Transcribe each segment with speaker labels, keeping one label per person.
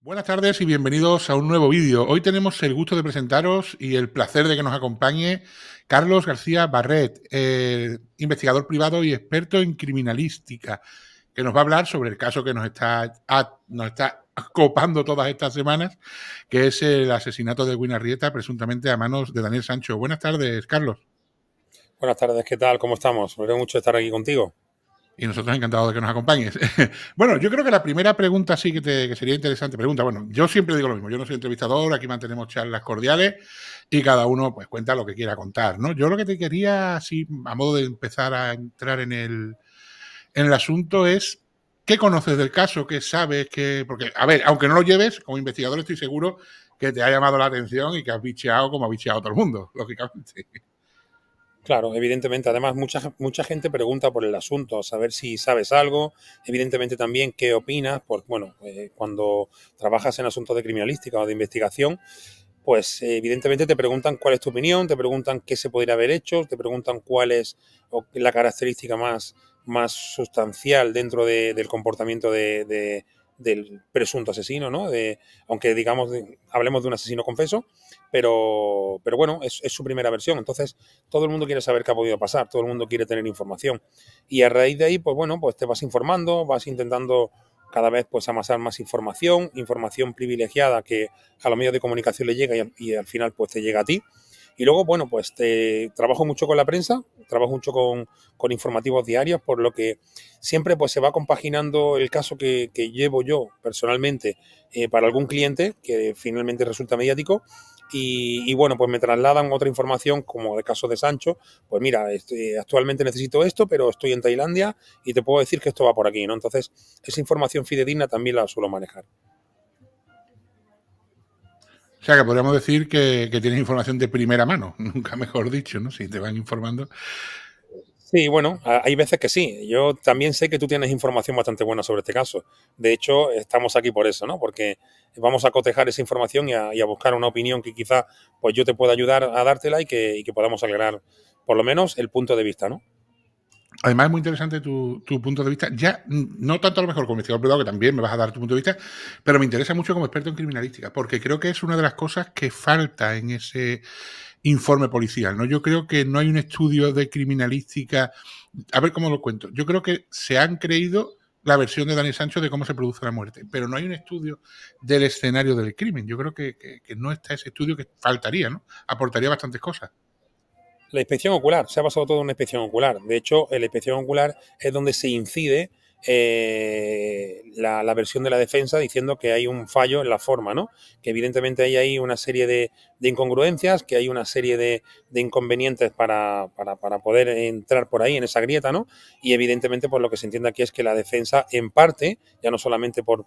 Speaker 1: Buenas tardes y bienvenidos a un nuevo vídeo. Hoy tenemos el gusto de presentaros y el placer de que nos acompañe Carlos García Barret, investigador privado y experto en criminalística, que nos va a hablar sobre el caso que nos está copando todas estas semanas, que es el asesinato de Edwin Arrieta, presuntamente a manos de Daniel Sancho. Buenas tardes, Carlos.
Speaker 2: Buenas tardes, ¿qué tal? ¿Cómo estamos? Me alegro mucho de estar aquí contigo.
Speaker 1: Y nosotros encantados de que nos acompañes. Bueno, yo creo que la primera pregunta sí que sería interesante. Bueno, yo siempre digo lo mismo. Yo no soy entrevistador, aquí mantenemos charlas cordiales y cada uno pues cuenta lo que quiera contar, ¿no? Yo lo que te quería, así, a modo de empezar a entrar en el asunto es ¿qué conoces del caso? ¿Qué sabes? Porque, a ver, aunque no lo lleves, como investigador estoy seguro que te ha llamado la atención y que has bicheado como ha bicheado todo el mundo, lógicamente.
Speaker 2: Claro, evidentemente. Además, mucha gente pregunta por el asunto, saber si sabes algo. Evidentemente también qué opinas. Bueno, cuando trabajas en asuntos de criminalística o de investigación, pues evidentemente te preguntan cuál es tu opinión, te preguntan qué se podría haber hecho, te preguntan cuál es la característica más sustancial dentro del comportamiento del presunto asesino, ¿no? Aunque digamos, hablemos de un asesino confeso, pero bueno, es su primera versión. Entonces, todo el mundo quiere saber qué ha podido pasar, todo el mundo quiere tener información. Y a raíz de ahí, pues bueno, pues te vas informando, vas intentando cada vez pues amasar más información privilegiada que a los medios de comunicación le llega y al final pues te llega a ti. Y luego, bueno, pues trabajo mucho con la prensa, trabajo mucho con informativos diarios, por lo que siempre pues se va compaginando el caso que llevo yo personalmente para algún cliente que finalmente resulta mediático y bueno, pues me trasladan otra información, como el caso de Sancho, pues mira, actualmente necesito esto, pero estoy en Tailandia y te puedo decir que esto va por aquí, ¿no? Entonces, esa información fidedigna también la suelo manejar.
Speaker 1: O sea, que podríamos decir que tienes información de primera mano, nunca mejor dicho, ¿no? Si te van informando.
Speaker 2: Sí, bueno, hay veces que sí. Yo también sé que tú tienes información bastante buena sobre este caso. De hecho, estamos aquí por eso, ¿no? Porque vamos a cotejar esa información y a buscar una opinión que quizá pues yo te pueda ayudar a dártela y que podamos aclarar por lo menos el punto de vista, ¿no?
Speaker 1: Además, es muy interesante tu punto de vista. Ya, no tanto a lo mejor como investigador privado, que también me vas a dar tu punto de vista, pero me interesa mucho como experto en criminalística, porque creo que es una de las cosas que falta en ese informe policial, ¿no? Yo creo que no hay un estudio de criminalística. A ver cómo lo cuento. Yo creo que se han creído la versión de Daniel Sancho de cómo se produce la muerte, pero no hay un estudio del escenario del crimen. Yo creo que no está ese estudio, que faltaría, ¿no? Aportaría bastantes cosas.
Speaker 2: La inspección ocular, se ha basado todo en una inspección ocular. De hecho, en la inspección ocular es donde se incide la versión de la defensa diciendo que hay un fallo en la forma, ¿no? Que evidentemente hay ahí una serie de incongruencias, que hay una serie de inconvenientes para poder entrar por ahí en esa grieta, ¿no? Y evidentemente pues lo que se entiende aquí es que la defensa en parte, ya no solamente por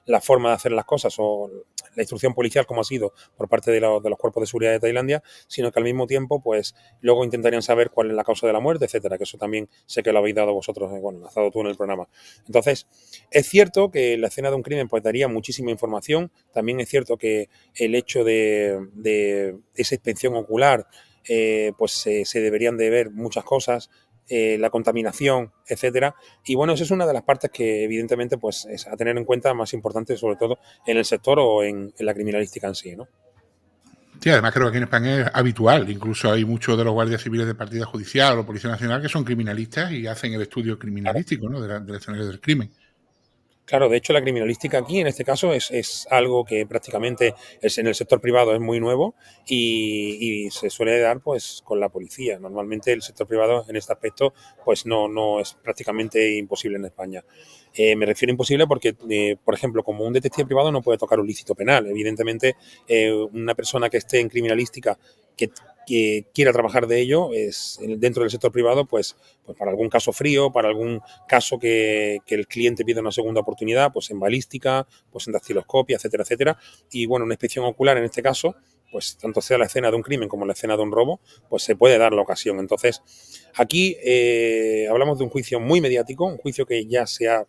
Speaker 2: la forma de hacer las cosas o la instrucción policial como ha sido por parte de los cuerpos de seguridad de Tailandia, sino que al mismo tiempo pues luego intentarían saber cuál es la causa de la muerte, etcétera, que eso también sé que lo habéis dado vosotros, bueno, lo has dado tú en el programa. Entonces, es cierto que la escena de un crimen pues daría muchísima información, también es cierto que el hecho de esa inspección ocular pues se deberían de ver muchas cosas, la contaminación, etcétera. Y bueno, esa es una de las partes que evidentemente pues es a tener en cuenta más importante, sobre todo en el sector o en la criminalística en sí, ¿no?
Speaker 1: Sí, además creo que aquí en España es habitual. Incluso hay muchos de los guardias civiles de partida judicial o Policía Nacional que son criminalistas y hacen el estudio
Speaker 2: Claro.
Speaker 1: criminalístico, ¿no? Del escenario del crimen.
Speaker 2: Claro, de hecho la criminalística aquí en este caso es algo que prácticamente es en el sector privado es muy nuevo y se suele dar pues con la policía. Normalmente el sector privado en este aspecto pues no es prácticamente imposible en España. Me refiero a imposible porque, por ejemplo, como un detective privado no puede tocar un ilícito penal. Evidentemente, una persona que esté en criminalística que quiera trabajar de ello es dentro del sector privado, pues para algún caso frío, para algún caso que el cliente pide una segunda oportunidad, pues en balística, pues en dactiloscopia, etcétera, etcétera. Y bueno, una inspección ocular en este caso, pues tanto sea la escena de un crimen como la escena de un robo, pues se puede dar la ocasión. Entonces, aquí hablamos de un juicio muy mediático, un juicio que ya se ha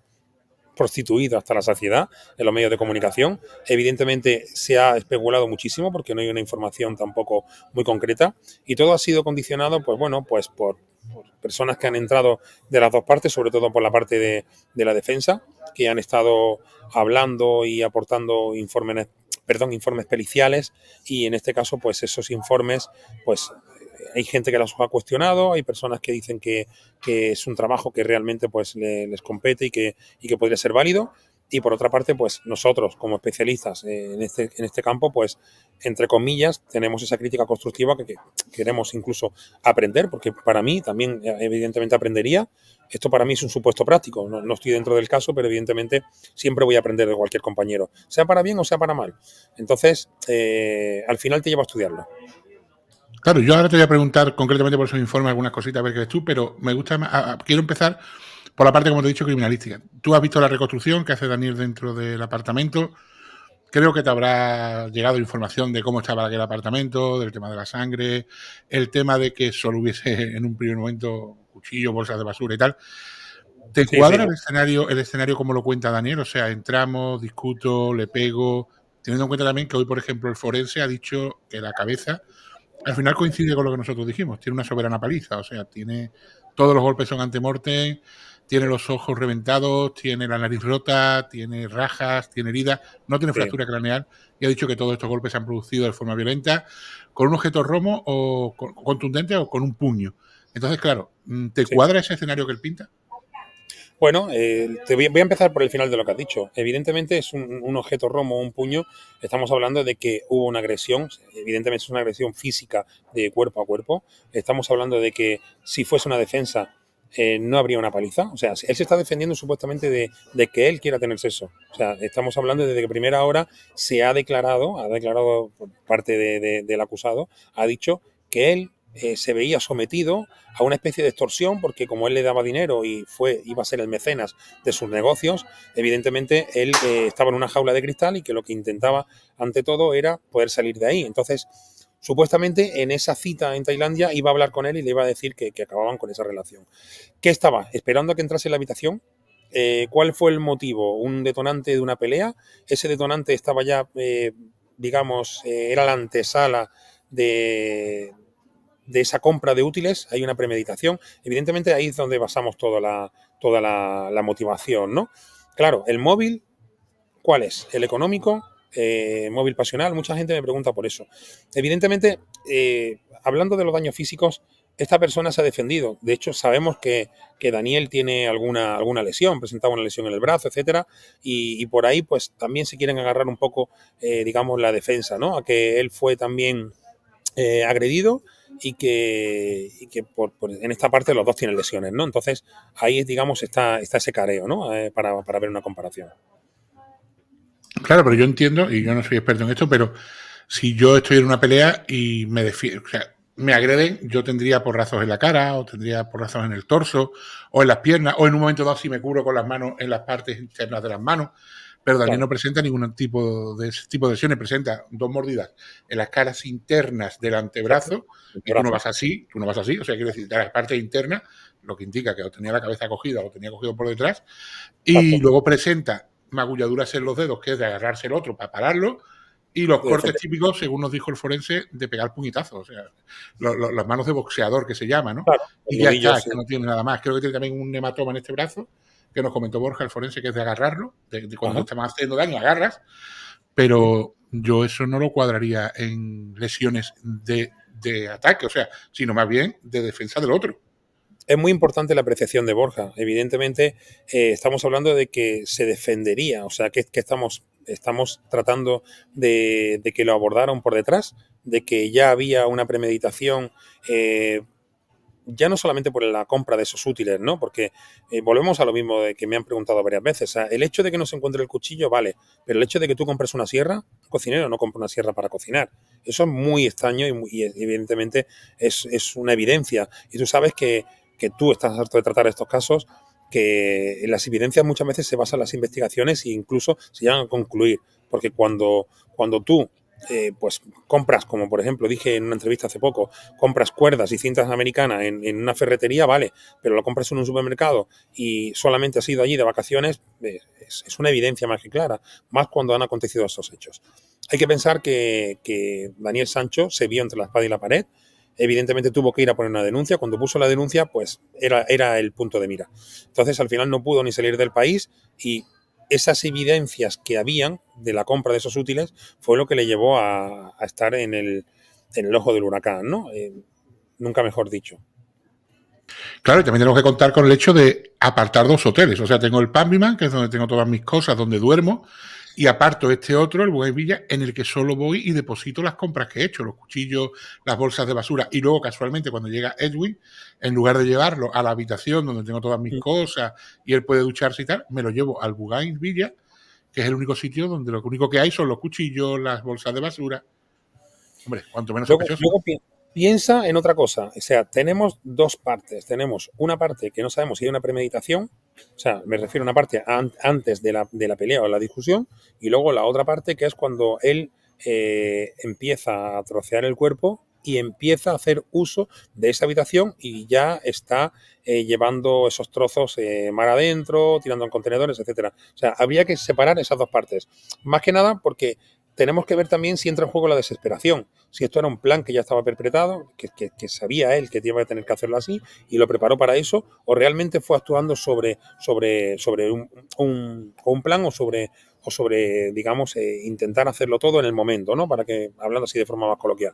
Speaker 2: prostituido hasta la saciedad en los medios de comunicación. Evidentemente se ha especulado muchísimo porque no hay una información tampoco muy concreta y todo ha sido condicionado, pues bueno, pues por personas que han entrado de las dos partes, sobre todo por la parte de la defensa, que han estado hablando y aportando informes periciales, y en este caso, pues esos informes, pues hay gente que los ha cuestionado, hay personas que dicen que es un trabajo que realmente pues les compete y que podría ser válido. Y por otra parte, pues nosotros como especialistas en este campo, pues entre comillas, tenemos esa crítica constructiva que queremos incluso aprender, porque para mí también evidentemente aprendería. Esto para mí es un supuesto práctico, no estoy dentro del caso, pero evidentemente siempre voy a aprender de cualquier compañero, sea para bien o sea para mal. Entonces, al final te lleva a estudiarlo.
Speaker 1: Claro, yo ahora te voy a preguntar concretamente por esos informes algunas cositas, a ver qué ves tú, pero me gusta quiero empezar por la parte, como te he dicho, criminalística. Tú has visto la reconstrucción que hace Daniel dentro del apartamento. Creo que te habrá llegado información de cómo estaba aquel apartamento, del tema de la sangre, el tema de que solo hubiese en un primer momento cuchillos, bolsas de basura y tal. ¿Te
Speaker 2: Sí, sí.
Speaker 1: cuadra el escenario como lo cuenta Daniel? O sea, entramos, discuto, le pego, teniendo en cuenta también que hoy, por ejemplo, el forense ha dicho que la cabeza al final coincide con lo que nosotros dijimos, tiene una soberana paliza, o sea, tiene todos los golpes son antemortem, tiene los ojos reventados, tiene la nariz rota, tiene rajas, tiene heridas, no tiene
Speaker 2: Sí.
Speaker 1: fractura craneal y ha dicho que todos estos golpes se han producido de forma violenta con un objeto romo o contundente o con un puño. Entonces, claro, ¿te
Speaker 2: Sí.
Speaker 1: cuadra ese escenario que él pinta?
Speaker 2: Bueno, voy a empezar por el final de lo que has dicho. Evidentemente es un objeto romo, un puño. Estamos hablando de que hubo una agresión. Evidentemente es una agresión física de cuerpo a cuerpo. Estamos hablando de que si fuese una defensa no habría una paliza. O sea, él se está defendiendo supuestamente de que él quiera tener sexo. O sea, estamos hablando desde que primera hora se ha declarado por parte del acusado, ha dicho que él se veía sometido a una especie de extorsión porque como él le daba dinero y iba a ser el mecenas de sus negocios, evidentemente él estaba en una jaula de cristal y que lo que intentaba ante todo era poder salir de ahí. Entonces, supuestamente en esa cita en Tailandia iba a hablar con él y le iba a decir que acababan con esa relación. ¿Qué estaba? Esperando a que entrase en la habitación. ¿Cuál fue el motivo? ¿Un detonante de una pelea? Ese detonante estaba ya, digamos, era la antesala de esa compra de útiles, hay una premeditación. Evidentemente ahí es donde basamos toda la motivación, ¿no? Claro, el móvil, ¿cuál es? El económico, móvil pasional, mucha gente me pregunta por eso. Evidentemente, hablando de los daños físicos, esta persona se ha defendido. De hecho, sabemos que Daniel tiene alguna lesión, presentaba una lesión en el brazo, etcétera, y por ahí pues también se quieren agarrar un poco, digamos, la defensa, ¿no? A que él fue también agredido y que en esta parte los dos tienen lesiones, ¿no? Entonces, ahí, digamos, está ese careo, ¿no? Para ver una comparación.
Speaker 1: Claro, pero yo entiendo, y yo no soy experto en esto, pero si yo estoy en una pelea y me defiendo, o sea, me agreden, yo tendría porrazos en la cara, o tendría porrazos en el torso, o en las piernas, o en un momento dado si me cubro con las manos en las partes internas de las manos, pero Daniel
Speaker 2: Claro.
Speaker 1: no presenta ningún tipo de ese tipo de lesiones, presenta dos mordidas en las caras internas del
Speaker 2: Exacto.
Speaker 1: antebrazo,
Speaker 2: El
Speaker 1: y tú no
Speaker 2: brazo.
Speaker 1: vas así, o sea, quiero decir, de las partes internas, lo que indica que o tenía la cabeza cogida o lo tenía cogido por detrás, y
Speaker 2: Exacto.
Speaker 1: luego presenta magulladuras en los dedos, que es de agarrarse el otro para pararlo, y los
Speaker 2: De
Speaker 1: cortes
Speaker 2: defender.
Speaker 1: típicos, según nos dijo el forense, de pegar puñetazos, o sea, las manos de boxeador que se llama, ¿no?
Speaker 2: Claro.
Speaker 1: Y
Speaker 2: El
Speaker 1: ya
Speaker 2: nudillo,
Speaker 1: está, es
Speaker 2: sí.
Speaker 1: que no tiene nada más. Creo que tiene también un hematoma en este brazo, que nos comentó Borja, el forense, que es de agarrarlo, de cuando
Speaker 2: Ajá.
Speaker 1: te van haciendo daño, agarras,
Speaker 2: Sí.
Speaker 1: pero yo eso no lo cuadraría en lesiones de ataque, o sea, sino más bien de defensa del otro.
Speaker 2: Es muy importante la apreciación de Borja. Evidentemente, estamos hablando de que se defendería, o sea, que estamos tratando de que lo abordaron por detrás, de que ya había una premeditación, ya no solamente por la compra de esos útiles, ¿no? Porque volvemos a lo mismo de que me han preguntado varias veces. O sea, el hecho de que no se encuentre el cuchillo, vale, pero el hecho de que tú compres una sierra, un cocinero no compra una sierra para cocinar. Eso es muy extraño y evidentemente es una evidencia. Y tú sabes que tú estás harto de tratar estos casos, que en las evidencias muchas veces se basan las investigaciones e incluso se llegan a concluir. Porque cuando tú pues compras, como por ejemplo dije en una entrevista hace poco, compras cuerdas y cintas americanas en una ferretería, vale, pero lo compras en un supermercado y solamente has ido allí de vacaciones, es una evidencia más que clara, más cuando han acontecido estos hechos. Hay que pensar que Daniel Sancho se vio entre la espada y la pared, evidentemente tuvo que ir a poner una denuncia. Cuando puso la denuncia, pues era el punto de mira. Entonces, al final no pudo ni salir del país y esas evidencias que habían de la compra de esos útiles fue lo que le llevó a estar en el ojo del huracán, ¿no? Nunca mejor dicho.
Speaker 1: Claro, y también tenemos que contar con el hecho de apartar 2 hoteles. O sea, tengo el Pambiman, que es donde tengo todas mis cosas, donde duermo, y aparto este otro, el Bugay Villa, en el que solo voy y deposito las compras que he hecho, los cuchillos, las bolsas de basura. Y luego, casualmente, cuando llega Edwin, en lugar de llevarlo a la habitación donde tengo todas mis cosas y él puede ducharse y tal, me lo llevo al Bugay Villa, que es el único sitio donde lo único que hay son los cuchillos, las bolsas de basura. Hombre, cuanto menos
Speaker 2: Luego,
Speaker 1: sospechoso.
Speaker 2: luego piensa en otra cosa. O sea, tenemos dos partes. Tenemos una parte que no sabemos si hay una premeditación. O sea, me refiero a una parte antes de la pelea o la discusión. Y luego la otra parte que es cuando él empieza a trocear el cuerpo y empieza a hacer uso de esa habitación y ya está llevando esos trozos mar adentro, tirando en contenedores, etcétera. O sea, habría que separar esas dos partes. Más que nada porque tenemos que ver también si entra en juego la desesperación. Si esto era un plan que ya estaba perpetrado, que sabía él que iba a tener que hacerlo así y lo preparó para eso, o realmente fue actuando sobre un plan o sobre digamos, intentar hacerlo todo en el momento, ¿no? Para que, hablando así de forma más coloquial.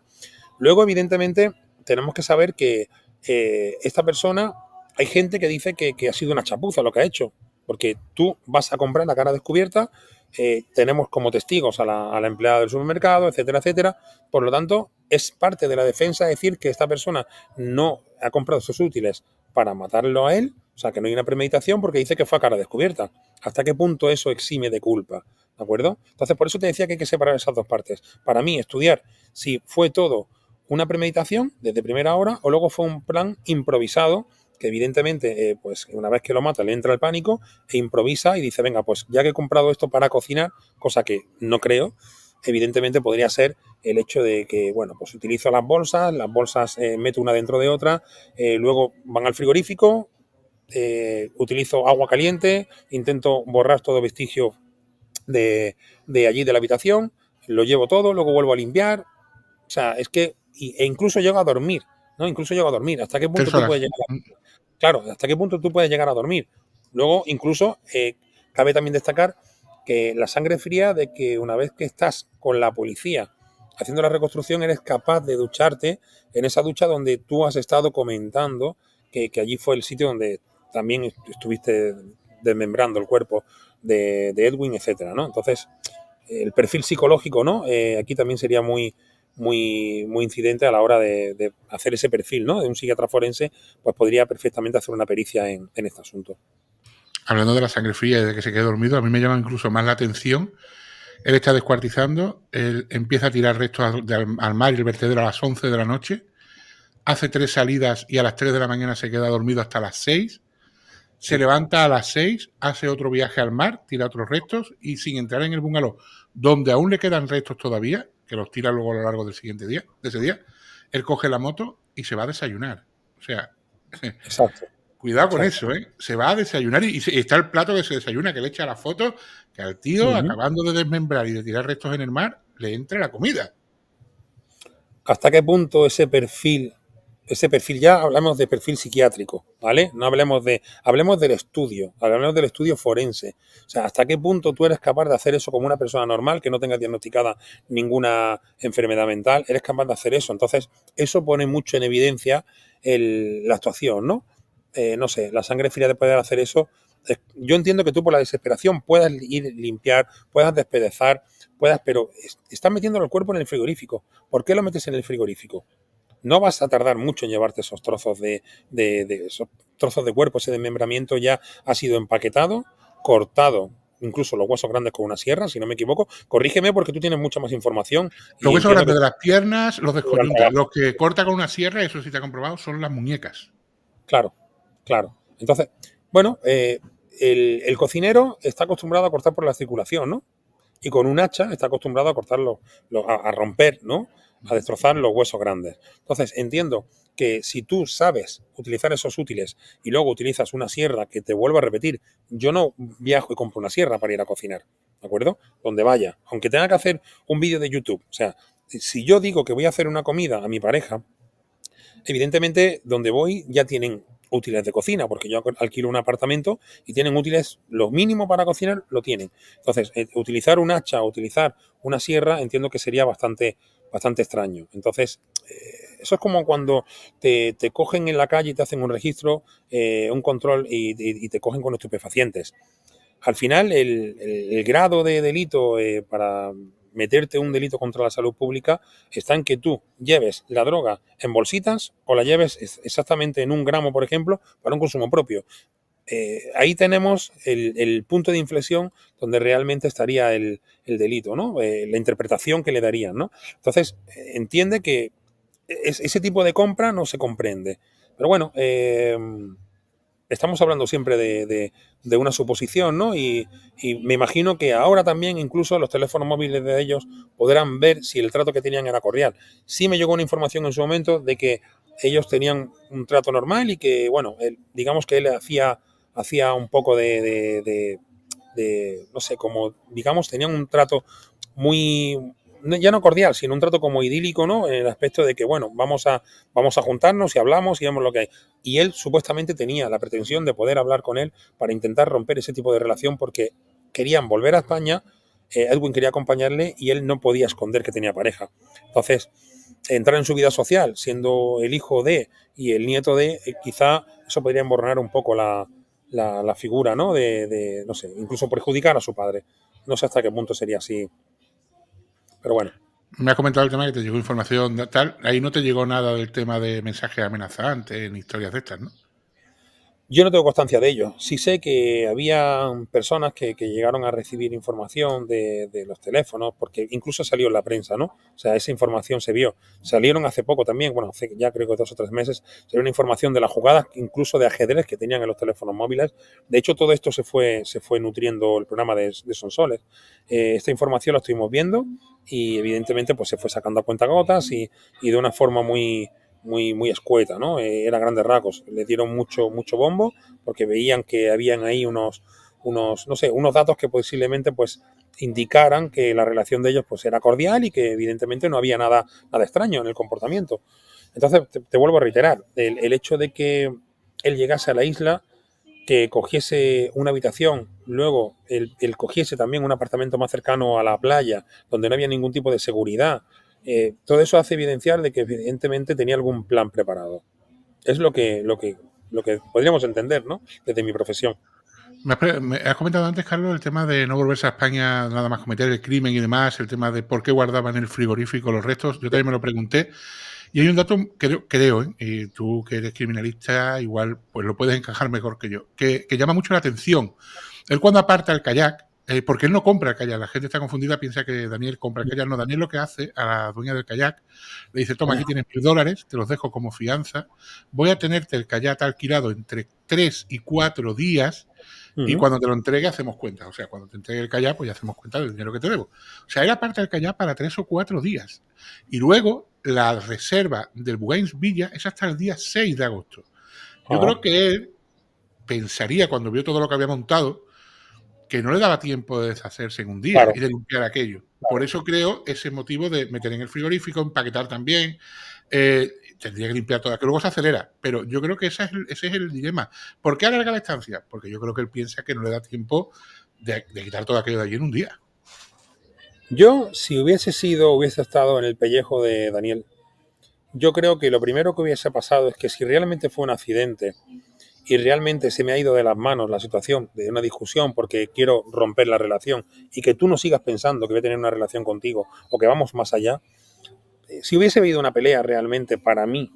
Speaker 2: Luego, evidentemente, tenemos que saber que esta persona, hay gente que dice que ha sido una chapuza lo que ha hecho, porque tú vas a comprar la cara descubierta, tenemos como testigos a la empleada del supermercado, etcétera, etcétera. Por lo tanto, es parte de la defensa decir que esta persona no ha comprado esos útiles para matarlo a él, o sea, que no hay una premeditación porque dice que fue a cara descubierta. ¿Hasta qué punto eso exime de culpa? ¿De acuerdo? Entonces, por eso te decía que hay que separar esas dos partes. Para mí, estudiar si fue todo una premeditación desde primera hora o luego fue un plan improvisado que evidentemente, pues una vez que lo mata le entra el pánico e improvisa y dice, venga, pues ya que he comprado esto para cocinar, cosa que no creo, evidentemente podría ser el hecho de que, bueno, pues utilizo las bolsas meto una dentro de otra, luego van al frigorífico, utilizo agua caliente, intento borrar todo vestigio de allí de la habitación, lo llevo todo, luego vuelvo a limpiar, o sea, es que, e incluso llego a dormir, ¿no? Incluso llego a dormir. ¿Hasta qué punto
Speaker 1: 3
Speaker 2: tú
Speaker 1: horas.
Speaker 2: puedes llegar Claro, hasta qué punto tú puedes llegar a dormir? Luego, incluso, cabe también destacar que la sangre fría de que una vez que estás con la policía haciendo la reconstrucción, eres capaz de ducharte en esa ducha donde tú has estado comentando que allí fue el sitio donde también estuviste desmembrando el cuerpo de Edwin, etcétera, ¿no? Entonces, el perfil psicológico, ¿no? Aquí también sería muy incidente a la hora de hacer ese perfil, ¿no? De un psiquiatra forense, pues podría perfectamente hacer una pericia en este asunto.
Speaker 1: Hablando de la sangre fría y de que se quede dormido, a mí me llama incluso más la atención. Él está descuartizando, él empieza a tirar restos al mar y el vertedero a las 11 de la noche, hace 3 salidas y a las 3 de la mañana se queda dormido hasta las 6, se levanta a las 6, hace otro viaje al mar, tira otros restos y sin entrar en el bungalow, donde aún le quedan restos todavía, que los tira luego a lo largo del siguiente día, de ese día, él coge la moto y se va a desayunar. O sea,
Speaker 2: Exacto.
Speaker 1: cuidado con
Speaker 2: Exacto.
Speaker 1: eso, ¿eh? Se va a desayunar y está el plato que se desayuna, que le echa la foto, que al tío, acabando de desmembrar y de tirar restos en el mar, le entra la comida.
Speaker 2: ¿Hasta qué punto ese perfil ya hablamos de perfil psiquiátrico, ¿vale? No hablemos del estudio forense. O sea, ¿hasta qué punto tú eres capaz de hacer eso como una persona normal que no tenga diagnosticada ninguna enfermedad mental? Eres capaz de hacer eso. Entonces, eso pone mucho en evidencia la actuación, ¿no? No sé, la sangre fría de poder hacer eso. Yo entiendo que tú por la desesperación puedas ir limpiar, puedas despedezar, pero estás metiendo el cuerpo en el frigorífico. ¿Por qué lo metes en el frigorífico? No vas a tardar mucho en llevarte esos trozos esos trozos de cuerpo, ese desmembramiento ya ha sido empaquetado, cortado, incluso los huesos grandes con una sierra, si no me equivoco. Corrígeme porque tú tienes mucha más información
Speaker 1: Los
Speaker 2: y
Speaker 1: huesos
Speaker 2: entiendo que
Speaker 1: grandes de las piernas los
Speaker 2: tu gran
Speaker 1: descoyunta.
Speaker 2: trabajo.
Speaker 1: Los que corta con una sierra, eso sí te ha comprobado, son las muñecas.
Speaker 2: Claro, claro. Entonces, bueno, el cocinero está acostumbrado a cortar por la circulación, ¿no? Y con un hacha está acostumbrado a cortarlo, a romper, ¿no? A destrozar los huesos grandes. Entonces, entiendo que si tú sabes utilizar esos útiles y luego utilizas una sierra, que te vuelvo a repetir, yo no viajo y compro una sierra para ir a cocinar, ¿de acuerdo? Donde vaya, aunque tenga que hacer un vídeo de YouTube. O sea, si yo digo que voy a hacer una comida a mi pareja, Evidentemente, donde voy ya tienen útiles de cocina, porque yo alquilo un apartamento y tienen útiles, lo mínimo para cocinar lo tienen. Entonces, utilizar un hacha, utilizar una sierra, entiendo que sería bastante extraño. Entonces, eso es como cuando te cogen en la calle y te hacen un registro, un control y te cogen con estupefacientes. Al final, el grado de delito para meterte un delito contra la salud pública está en que tú lleves la droga en bolsitas o la lleves exactamente en 1 gramo, por ejemplo, para un consumo propio. Ahí tenemos el punto de inflexión donde realmente estaría el delito, ¿no? La interpretación que le darían, ¿no? Entonces, entiende que ese tipo de compra no se comprende. Pero bueno, estamos hablando siempre de una suposición, ¿no? Y me imagino que ahora también incluso los teléfonos móviles de ellos podrán ver si el trato que tenían era cordial. Sí me llegó una información en su momento de que ellos tenían un trato normal y que, bueno, digamos que él hacía un poco no sé, como, digamos, tenían un trato muy, ya no cordial, sino un trato como idílico, ¿no? En el aspecto de que, bueno, vamos a juntarnos y hablamos y vemos lo que hay. Y él supuestamente tenía la pretensión de poder hablar con él para intentar romper ese tipo de relación porque querían volver a España, Edwin quería acompañarle y él no podía esconder que tenía pareja. Entonces, entrar en su vida social, siendo el hijo de y el nieto de, quizá eso podría emborronar un poco la figura, ¿no? No sé, incluso perjudicar a su padre. No sé hasta qué punto sería así, pero bueno.
Speaker 1: Me ha comentado el tema que te llegó información tal. Ahí no te llegó nada del tema de mensajes amenazantes ni historias de estas, ¿no?
Speaker 2: Yo no tengo constancia de ello. Sí sé que había personas que llegaron a recibir información de los teléfonos, porque incluso salió en la prensa, ¿no? O sea, esa información se vio. Salieron hace poco también, bueno, hace ya creo que 2 o 3 meses, salió una información de las jugadas, incluso de ajedrez que tenían en los teléfonos móviles. De hecho, todo esto se fue nutriendo el programa de Sonsoles. Esta información la estuvimos viendo y evidentemente pues se fue sacando a cuentagotas y de una forma muy escueta, ¿no? Era grandes rasgos. Le dieron mucho bombo porque veían que habían ahí no sé, unos datos que posiblemente pues indicaran que la relación de ellos pues era cordial y que evidentemente no había nada extraño en el comportamiento. Entonces, te vuelvo a reiterar, el hecho de que él llegase a la isla, que cogiese una habitación, luego él cogiese también un apartamento más cercano a la playa, donde no había ningún tipo de seguridad, todo eso hace evidenciar de que evidentemente tenía algún plan preparado. Es lo que podríamos entender, ¿no? Desde mi profesión.
Speaker 1: Me has comentado antes, Carlos, el tema de no volverse a España nada más cometer el crimen y demás, el tema de por qué guardaban en el frigorífico los restos. Yo también me lo pregunté. Y hay un dato, creo, y tú que eres criminalista, igual pues lo puedes encajar mejor que yo, que llama mucho la atención. Él cuando aparta el kayak, porque él no compra el kayak, la gente está confundida, piensa que Daniel compra el kayak. No, Daniel lo que hace a la dueña del kayak, le dice, toma, aquí tienes $1000, te los dejo como fianza, voy a tenerte el kayak alquilado entre 3 y 4 días, y cuando te lo entregue hacemos cuenta. O sea, cuando te entregue el kayak, pues ya hacemos cuenta del dinero que te debo. O sea, él aparta el kayak para 3 o 4 días. Y luego la reserva del Bougainville es hasta el día 6 de agosto. Yo creo que él pensaría, cuando vio todo lo que había montado, que no le daba tiempo de deshacerse en un día, claro, y de limpiar aquello. Claro. Por eso creo ese motivo de meter en el frigorífico, empaquetar también. Tendría que limpiar todo, que luego se acelera. Pero yo creo que ese es el dilema. ¿Por qué alarga la estancia? Porque yo creo que él piensa que no le da tiempo de quitar todo aquello de allí en un día.
Speaker 2: Yo, si hubiese estado en el pellejo de Daniel, yo creo que lo primero que hubiese pasado es que si realmente fue un accidente y realmente se me ha ido de las manos la situación de una discusión porque quiero romper la relación y que tú no sigas pensando que voy a tener una relación contigo o que vamos más allá, si hubiese habido una pelea realmente para mí,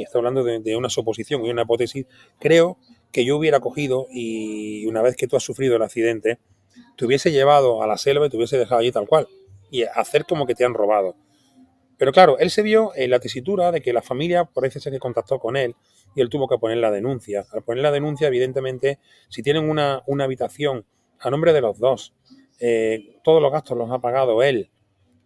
Speaker 2: estoy hablando de una suposición y una hipótesis, creo que yo hubiera cogido y una vez que tú has sufrido el accidente, te hubiese llevado a la selva y te hubiese dejado allí tal cual y hacer como que te han robado. Pero claro, él se vio en la tesitura de que la familia parece ser que contactó con él y él tuvo que poner la denuncia. Al poner la denuncia, evidentemente, si tienen una habitación a nombre de los dos, todos los gastos los ha pagado él,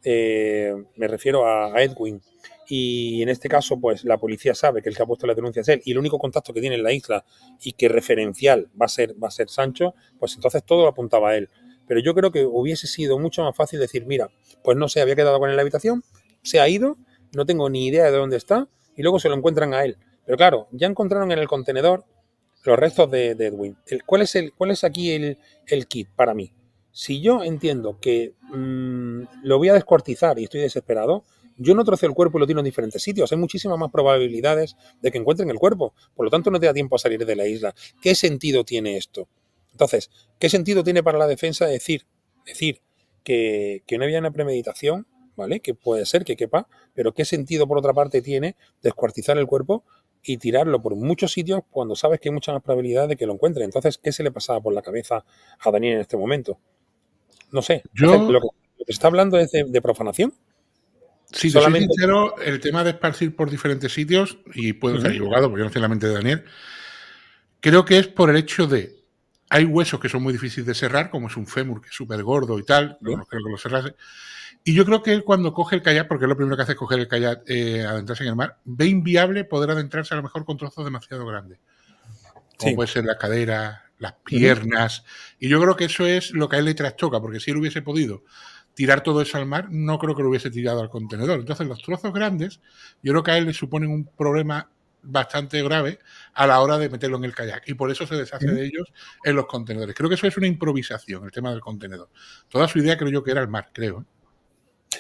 Speaker 2: me refiero a Edwin, y en este caso, pues la policía sabe que el que ha puesto la denuncia es él y el único contacto que tiene en la isla y que referencial va a ser Sancho, pues entonces todo lo apuntaba a él. Pero yo creo que hubiese sido mucho más fácil decir, mira, pues no sé, había quedado con él en la habitación, se ha ido, no tengo ni idea de dónde está y luego se lo encuentran a él. Pero claro, ya encontraron en el contenedor los restos de Edwin. ¿Cuál es aquí el kit para mí? Si yo entiendo que lo voy a descuartizar y estoy desesperado, yo no troceo el cuerpo y lo tiro en diferentes sitios. Hay muchísimas más probabilidades de que encuentren el cuerpo. Por lo tanto, no te da tiempo a salir de la isla. ¿Qué sentido tiene esto? Entonces, ¿qué sentido tiene para la defensa decir que no había una premeditación, ¿vale? Que puede ser que quepa, pero ¿qué sentido por otra parte tiene descuartizar el cuerpo y tirarlo por muchos sitios cuando sabes que hay mucha más probabilidad de que lo encuentren? Entonces, ¿qué se le pasaba por la cabeza a Daniel en este momento? No sé. Entonces,
Speaker 1: Yo,
Speaker 2: lo que se está hablando es de profanación.
Speaker 1: si te soy
Speaker 2: Solamente.
Speaker 1: sincero, el tema de esparcir por diferentes sitios, y puedo estar
Speaker 2: Ujú,
Speaker 1: equivocado porque yo no estoy en la mente de Daniel, creo que es por el hecho de hay huesos que son muy difíciles de cerrar, como es un fémur que es súper gordo y tal,
Speaker 2: sí,
Speaker 1: no creo que lo cerrase. Y yo creo que él cuando coge el kayak, porque es lo primero que hace es coger el kayak, adentrarse en el mar, ve inviable poder adentrarse a lo mejor con trozos demasiado grandes, como
Speaker 2: sí.
Speaker 1: puede ser la cadera, las
Speaker 2: Ujú,
Speaker 1: piernas. Y yo creo que eso es lo que a él le trastoca, porque si él hubiese podido tirar todo eso al mar, no creo que lo hubiese tirado al contenedor. Entonces, los trozos grandes, yo creo que a él le suponen un problema bastante grave a la hora de meterlo en el kayak. Y por eso se deshace
Speaker 2: ujú.
Speaker 1: de ellos en los contenedores. Creo que eso es una improvisación, el tema del contenedor. Toda su idea creo yo que era el mar, creo.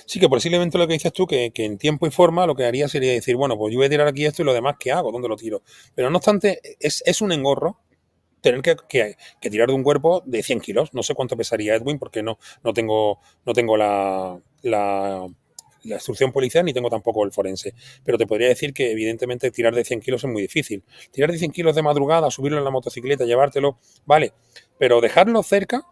Speaker 2: Sí, que posiblemente lo que dices tú, que en tiempo y forma lo que haría sería decir, bueno, pues yo voy a tirar aquí esto y lo demás, ¿qué hago? ¿Dónde lo tiro? Pero no obstante, es un engorro tener que tirar de un cuerpo de 100 kilos. No sé cuánto pesaría Edwin porque no tengo la instrucción policial ni tengo tampoco el forense. Pero te podría decir que evidentemente tirar de 100 kilos es muy difícil. Tirar de 100 kilos de madrugada, subirlo en la motocicleta, llevártelo, vale. Pero dejarlo cerca,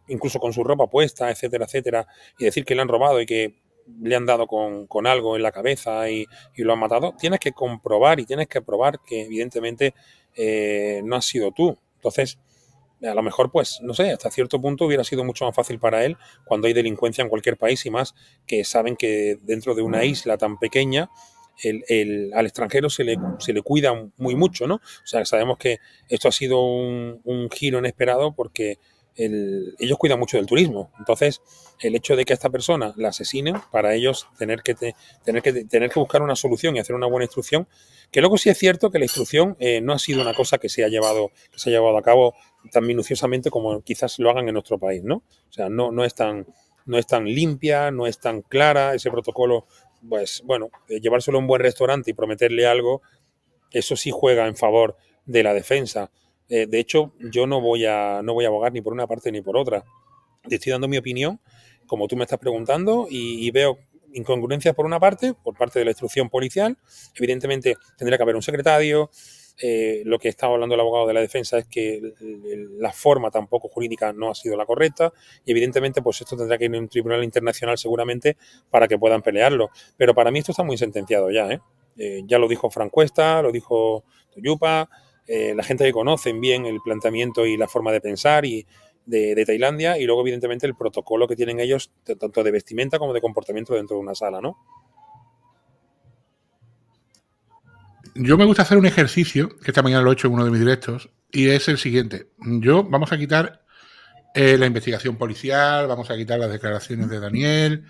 Speaker 2: incluso con su ropa puesta, etcétera, etcétera, y decir que le han robado y que le han dado con algo en la cabeza y lo han matado, tienes que comprobar y tienes que probar que evidentemente no has sido tú. Entonces, a lo mejor, pues, no sé, hasta cierto punto hubiera sido mucho más fácil para él cuando hay delincuencia en cualquier país y más que saben que dentro de una isla tan pequeña al extranjero se le cuida muy mucho, ¿no? O sea, sabemos que esto ha sido un giro inesperado porque ellos cuidan mucho del turismo. Entonces, el hecho de que a esta persona la asesinen, para ellos tener que buscar una solución y hacer una buena instrucción, que luego sí es cierto que la instrucción no ha sido una cosa que se ha llevado a cabo tan minuciosamente como quizás lo hagan en nuestro país, ¿no? O sea, no es tan limpia, no es tan clara, ese protocolo, pues bueno, llevárselo a un buen restaurante y prometerle algo, eso sí juega en favor de la defensa. De hecho, yo no voy a abogar ni por una parte ni por otra. Te estoy dando mi opinión, como tú me estás preguntando, y veo incongruencias por una parte, por parte de la instrucción policial. Evidentemente tendría que haber un secretario. Lo que estaba hablando el abogado de la defensa es que la forma tampoco jurídica no ha sido la correcta y evidentemente pues esto tendrá que ir a un tribunal internacional seguramente para que puedan pelearlo. Pero para mí esto está muy sentenciado ya, ¿eh? Ya lo dijo Frank Cuesta, lo dijo Toyupa, la gente que conocen bien el planteamiento y la forma de pensar y de Tailandia y luego evidentemente el protocolo que tienen ellos tanto de vestimenta como de comportamiento dentro de una sala, ¿no?
Speaker 1: Yo me gusta hacer un ejercicio, que esta mañana lo he hecho en uno de mis directos, y es el siguiente. Vamos a quitar la investigación policial, vamos a quitar las declaraciones de Daniel,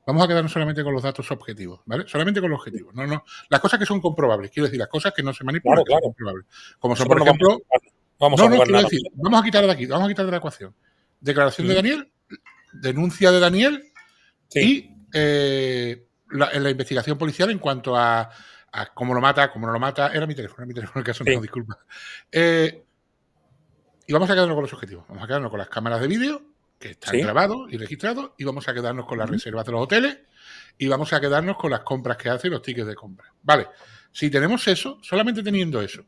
Speaker 1: vamos a quedarnos solamente con los datos objetivos, ¿vale? Solamente con los objetivos. No, no. Las cosas que son comprobables, quiero decir, las cosas que no se manipulan,
Speaker 2: Claro,
Speaker 1: que son
Speaker 2: claro.
Speaker 1: comprobables. Como son,
Speaker 2: Nosotros
Speaker 1: por
Speaker 2: no vamos a
Speaker 1: ejemplo,
Speaker 2: jugar, no vamos a
Speaker 1: no, no,
Speaker 2: jugar
Speaker 1: quiero
Speaker 2: nada.
Speaker 1: decir, vamos a quitar de aquí, vamos a quitar de la ecuación. Declaración de
Speaker 2: Uh -huh.
Speaker 1: Daniel, denuncia de Daniel
Speaker 2: Sí,
Speaker 1: y la investigación policial en cuanto a cómo lo mata, cómo no lo mata. Era mi teléfono el que ha sonado,
Speaker 2: sí,
Speaker 1: disculpa. Y vamos a quedarnos con los objetivos. Vamos a quedarnos con las cámaras de vídeo que están
Speaker 2: sí.
Speaker 1: grabados y registrados y vamos a quedarnos con
Speaker 2: Uh
Speaker 1: las
Speaker 2: -huh.
Speaker 1: reservas de los hoteles y vamos a quedarnos con las compras que hace y los tickets de compra. Vale, si tenemos eso, solamente teniendo eso,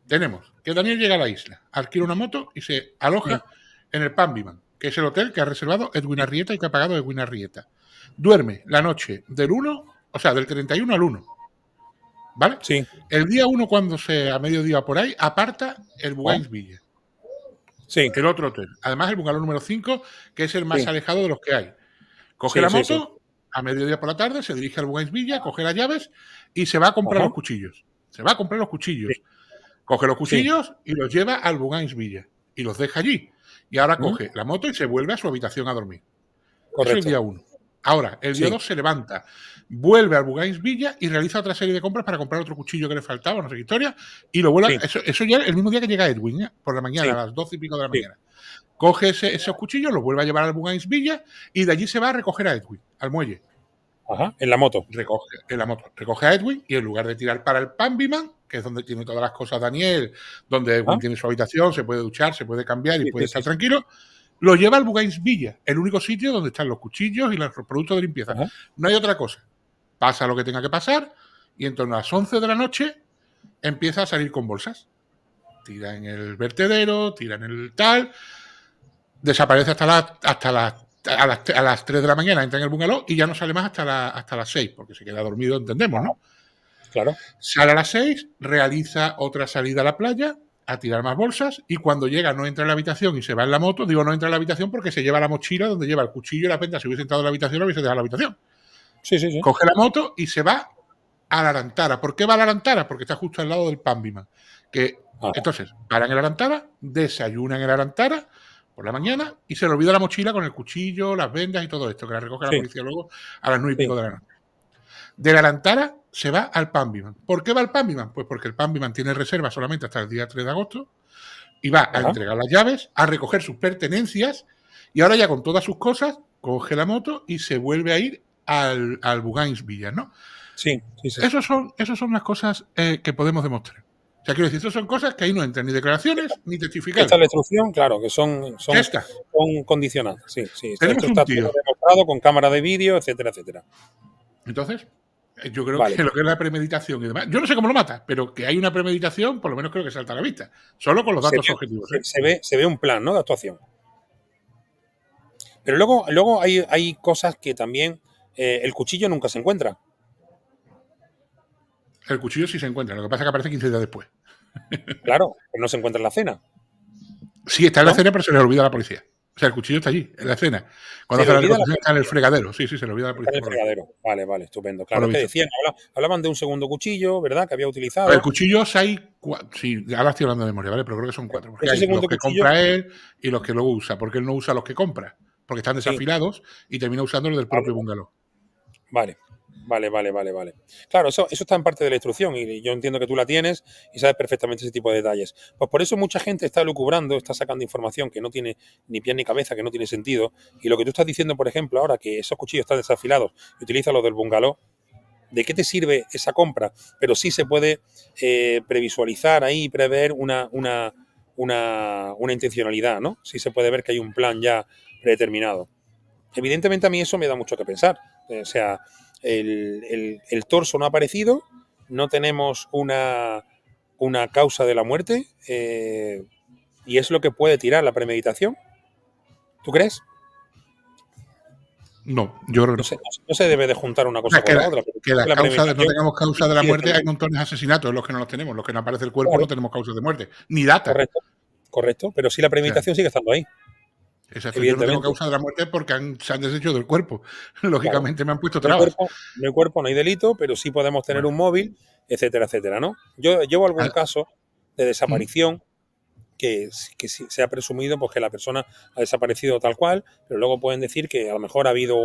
Speaker 1: tenemos que Daniel llega a la isla, alquila una moto y se aloja en el Panviman, que es el hotel que ha reservado Edwin Arrieta y que ha pagado Edwin Arrieta. Duerme la noche del 1, o sea, del 31 al 1. ¿Vale?
Speaker 2: Sí.
Speaker 1: El día 1, cuando a mediodía por ahí, aparta el
Speaker 2: ¿Oh?
Speaker 1: Bugais Villa,
Speaker 2: Sí,
Speaker 1: el otro hotel. Además, el bungalow número 5, que es el más
Speaker 2: sí,
Speaker 1: alejado de los que hay. Coge
Speaker 2: sí,
Speaker 1: la
Speaker 2: sí, sí.
Speaker 1: moto, a mediodía por la tarde, se dirige al Bugais Villa, coge las llaves y se va a comprar
Speaker 2: Ajá.
Speaker 1: los cuchillos. Se va a comprar los
Speaker 2: Sí,
Speaker 1: cuchillos. Coge los
Speaker 2: sí.
Speaker 1: cuchillos y los lleva al Bugais Villa y los deja allí. Y ahora
Speaker 2: ¿Mm?
Speaker 1: coge la moto y se vuelve a su habitación a dormir. Eso es el
Speaker 2: Correcto.
Speaker 1: día 1. Ahora, el día
Speaker 2: Sí,
Speaker 1: 2 se levanta, vuelve al Bugais Villa y realiza otra serie de compras para comprar otro cuchillo que le faltaba, no sé qué historia, y lo vuelve.
Speaker 2: sí,
Speaker 1: Eso ya el mismo día que llega Edwin, ¿eh? Por la mañana,
Speaker 2: sí,
Speaker 1: a las 12 y pico de la
Speaker 2: sí.
Speaker 1: mañana. Coge esos cuchillos, los vuelve a llevar al Bugais Villa y de allí se va a recoger a Edwin, al muelle.
Speaker 2: Ajá, en la moto.
Speaker 1: Recoge en la moto, recoge a Edwin y en lugar de tirar para el Panbyman, que es donde tiene todas las cosas Daniel, donde Edwin
Speaker 2: Ajá.
Speaker 1: tiene su habitación, se puede duchar, se puede cambiar y
Speaker 2: Sí,
Speaker 1: puede
Speaker 2: sí,
Speaker 1: estar
Speaker 2: sí, sí.
Speaker 1: tranquilo, lo lleva al Bugais Villa, el único sitio donde están los cuchillos y los productos de limpieza.
Speaker 2: Ajá.
Speaker 1: No hay otra cosa. Pasa lo que tenga que pasar y en torno a las 11 de la noche empieza a salir con bolsas. Tira en el vertedero, tira en el tal, desaparece a las 3 de la mañana, entra en el bungalow y ya no sale más hasta las 6, porque se queda dormido, entendemos,
Speaker 2: Ajá.
Speaker 1: ¿no?
Speaker 2: Claro.
Speaker 1: Sale a las 6, realiza otra salida a la playa a tirar más bolsas y cuando llega no entra en la habitación y se va en la moto. Digo no entra en la habitación porque se lleva la mochila donde lleva el cuchillo y la penta. Si hubiese entrado en la habitación lo hubiese dejado en la habitación.
Speaker 2: Sí, sí, sí.
Speaker 1: Coge la moto y se va a la Arantara. ¿Por qué va a la Arantara? Porque está justo al lado del Panbiman.
Speaker 2: Ajá.
Speaker 1: Entonces, paran en la Arantara, desayunan en la Arantara por la mañana y se le olvida la mochila con el cuchillo, las vendas y todo esto, que la recoge la
Speaker 2: Sí,
Speaker 1: policía luego a las 9 y pico
Speaker 2: sí.
Speaker 1: de la noche. De la Arantara se va al Panbiman. ¿Por qué va al Panbiman? Pues porque el Panbiman tiene reserva solamente hasta el día 3 de agosto y va a
Speaker 2: Ajá.
Speaker 1: entregar las llaves, a recoger sus pertenencias y ahora ya con todas sus cosas coge la moto y se vuelve a ir al Bugais Villa, ¿no?
Speaker 2: Sí, sí, sí.
Speaker 1: Esas son las cosas que podemos demostrar. O sea, quiero decir, esas son cosas que ahí no entran ni declaraciones ni
Speaker 2: Esta es
Speaker 1: testificables.
Speaker 2: la instrucción, claro, que
Speaker 1: Ya está.
Speaker 2: son condicionadas. Sí, sí. Esto
Speaker 1: Tenemos un
Speaker 2: está todo
Speaker 1: tío.
Speaker 2: demostrado con cámara de vídeo, etcétera, etcétera.
Speaker 1: Entonces, yo creo
Speaker 2: Vale,
Speaker 1: que lo que es la premeditación y demás, yo no sé cómo lo mata, pero que hay una premeditación, por lo menos creo que salta a la vista. Solo con los
Speaker 2: se
Speaker 1: datos
Speaker 2: ve,
Speaker 1: objetivos, ¿eh?
Speaker 2: se ve un plan, ¿no? De actuación. Pero luego hay cosas que también el cuchillo nunca se encuentra.
Speaker 1: El cuchillo sí se encuentra, lo que pasa es que aparece 15 días después.
Speaker 2: Claro, pero no se encuentra en la cena,
Speaker 1: Sí, está en la
Speaker 2: ¿no?
Speaker 1: escena, pero se le olvida a la policía. O sea, el cuchillo está allí, en la escena. Cuando
Speaker 2: Se le
Speaker 1: hace la
Speaker 2: olvida la
Speaker 1: reconstrucción está en el fregadero. Sí, sí, se le olvida a la
Speaker 2: está en
Speaker 1: policía
Speaker 2: el
Speaker 1: por lo visto.
Speaker 2: fregadero. Vale, vale, estupendo.
Speaker 1: Por
Speaker 2: Claro,
Speaker 1: lo
Speaker 2: es que
Speaker 1: visto.
Speaker 2: decían, hablaban de un segundo cuchillo, ¿verdad? Que había
Speaker 1: A ver,
Speaker 2: utilizado.
Speaker 1: cuchillos hay sí, ahora estoy hablando de memoria, ¿vale? Pero creo que son 4. Porque
Speaker 2: Ese
Speaker 1: hay los
Speaker 2: segundo
Speaker 1: que
Speaker 2: cuchillo,
Speaker 1: compra él y los que luego usa. Porque él no usa los que compra. Porque están
Speaker 2: sí,
Speaker 1: desafilados y termina usando los del
Speaker 2: vale,
Speaker 1: propio bungalow.
Speaker 2: vale. Vale, vale, vale, vale. Claro, eso está en parte de la instrucción y yo entiendo que tú la tienes y sabes perfectamente ese tipo de detalles. Pues por eso mucha gente está lucubrando, está sacando información que no tiene ni pie ni cabeza, que no tiene sentido. Y lo que tú estás diciendo, por ejemplo, ahora que esos cuchillos están desafilados y utilizas los del bungalow, ¿de qué te sirve esa compra? Pero sí se puede previsualizar ahí, prever una intencionalidad, ¿no? Sí se puede ver que hay un plan ya predeterminado. Evidentemente a mí eso me da mucho que pensar. O sea, el torso no ha aparecido, no tenemos una causa de la muerte y es lo que puede tirar la premeditación. ¿Tú crees?
Speaker 1: No, yo creo que
Speaker 2: No
Speaker 1: no.
Speaker 2: se, no se debe de juntar una
Speaker 1: O sea,
Speaker 2: cosa con la otra. Pero
Speaker 1: que las
Speaker 2: la
Speaker 1: causas no
Speaker 2: premeditación
Speaker 1: tengamos causa de la
Speaker 2: incide
Speaker 1: muerte, hay
Speaker 2: también.
Speaker 1: montones de asesinatos, los que no los tenemos. Los que no aparece el cuerpo
Speaker 2: Claro,
Speaker 1: no tenemos causas de muerte. Ni data.
Speaker 2: correcto, correcto. Pero sí la
Speaker 1: O sea,
Speaker 2: premeditación sigue estando ahí,
Speaker 1: exacto. Yo no tengo
Speaker 2: evidentemente.
Speaker 1: causa de la muerte porque se han deshecho del cuerpo.
Speaker 2: Claro.
Speaker 1: Lógicamente me han puesto
Speaker 2: No hay
Speaker 1: trabas.
Speaker 2: cuerpo, no hay cuerpo, no hay delito, pero sí podemos tener
Speaker 1: Bueno,
Speaker 2: un móvil, etcétera, etcétera, ¿no? Yo llevo algún caso de desaparición que se ha presumido pues, que la persona ha desaparecido tal cual, pero luego pueden decir que a lo mejor ha habido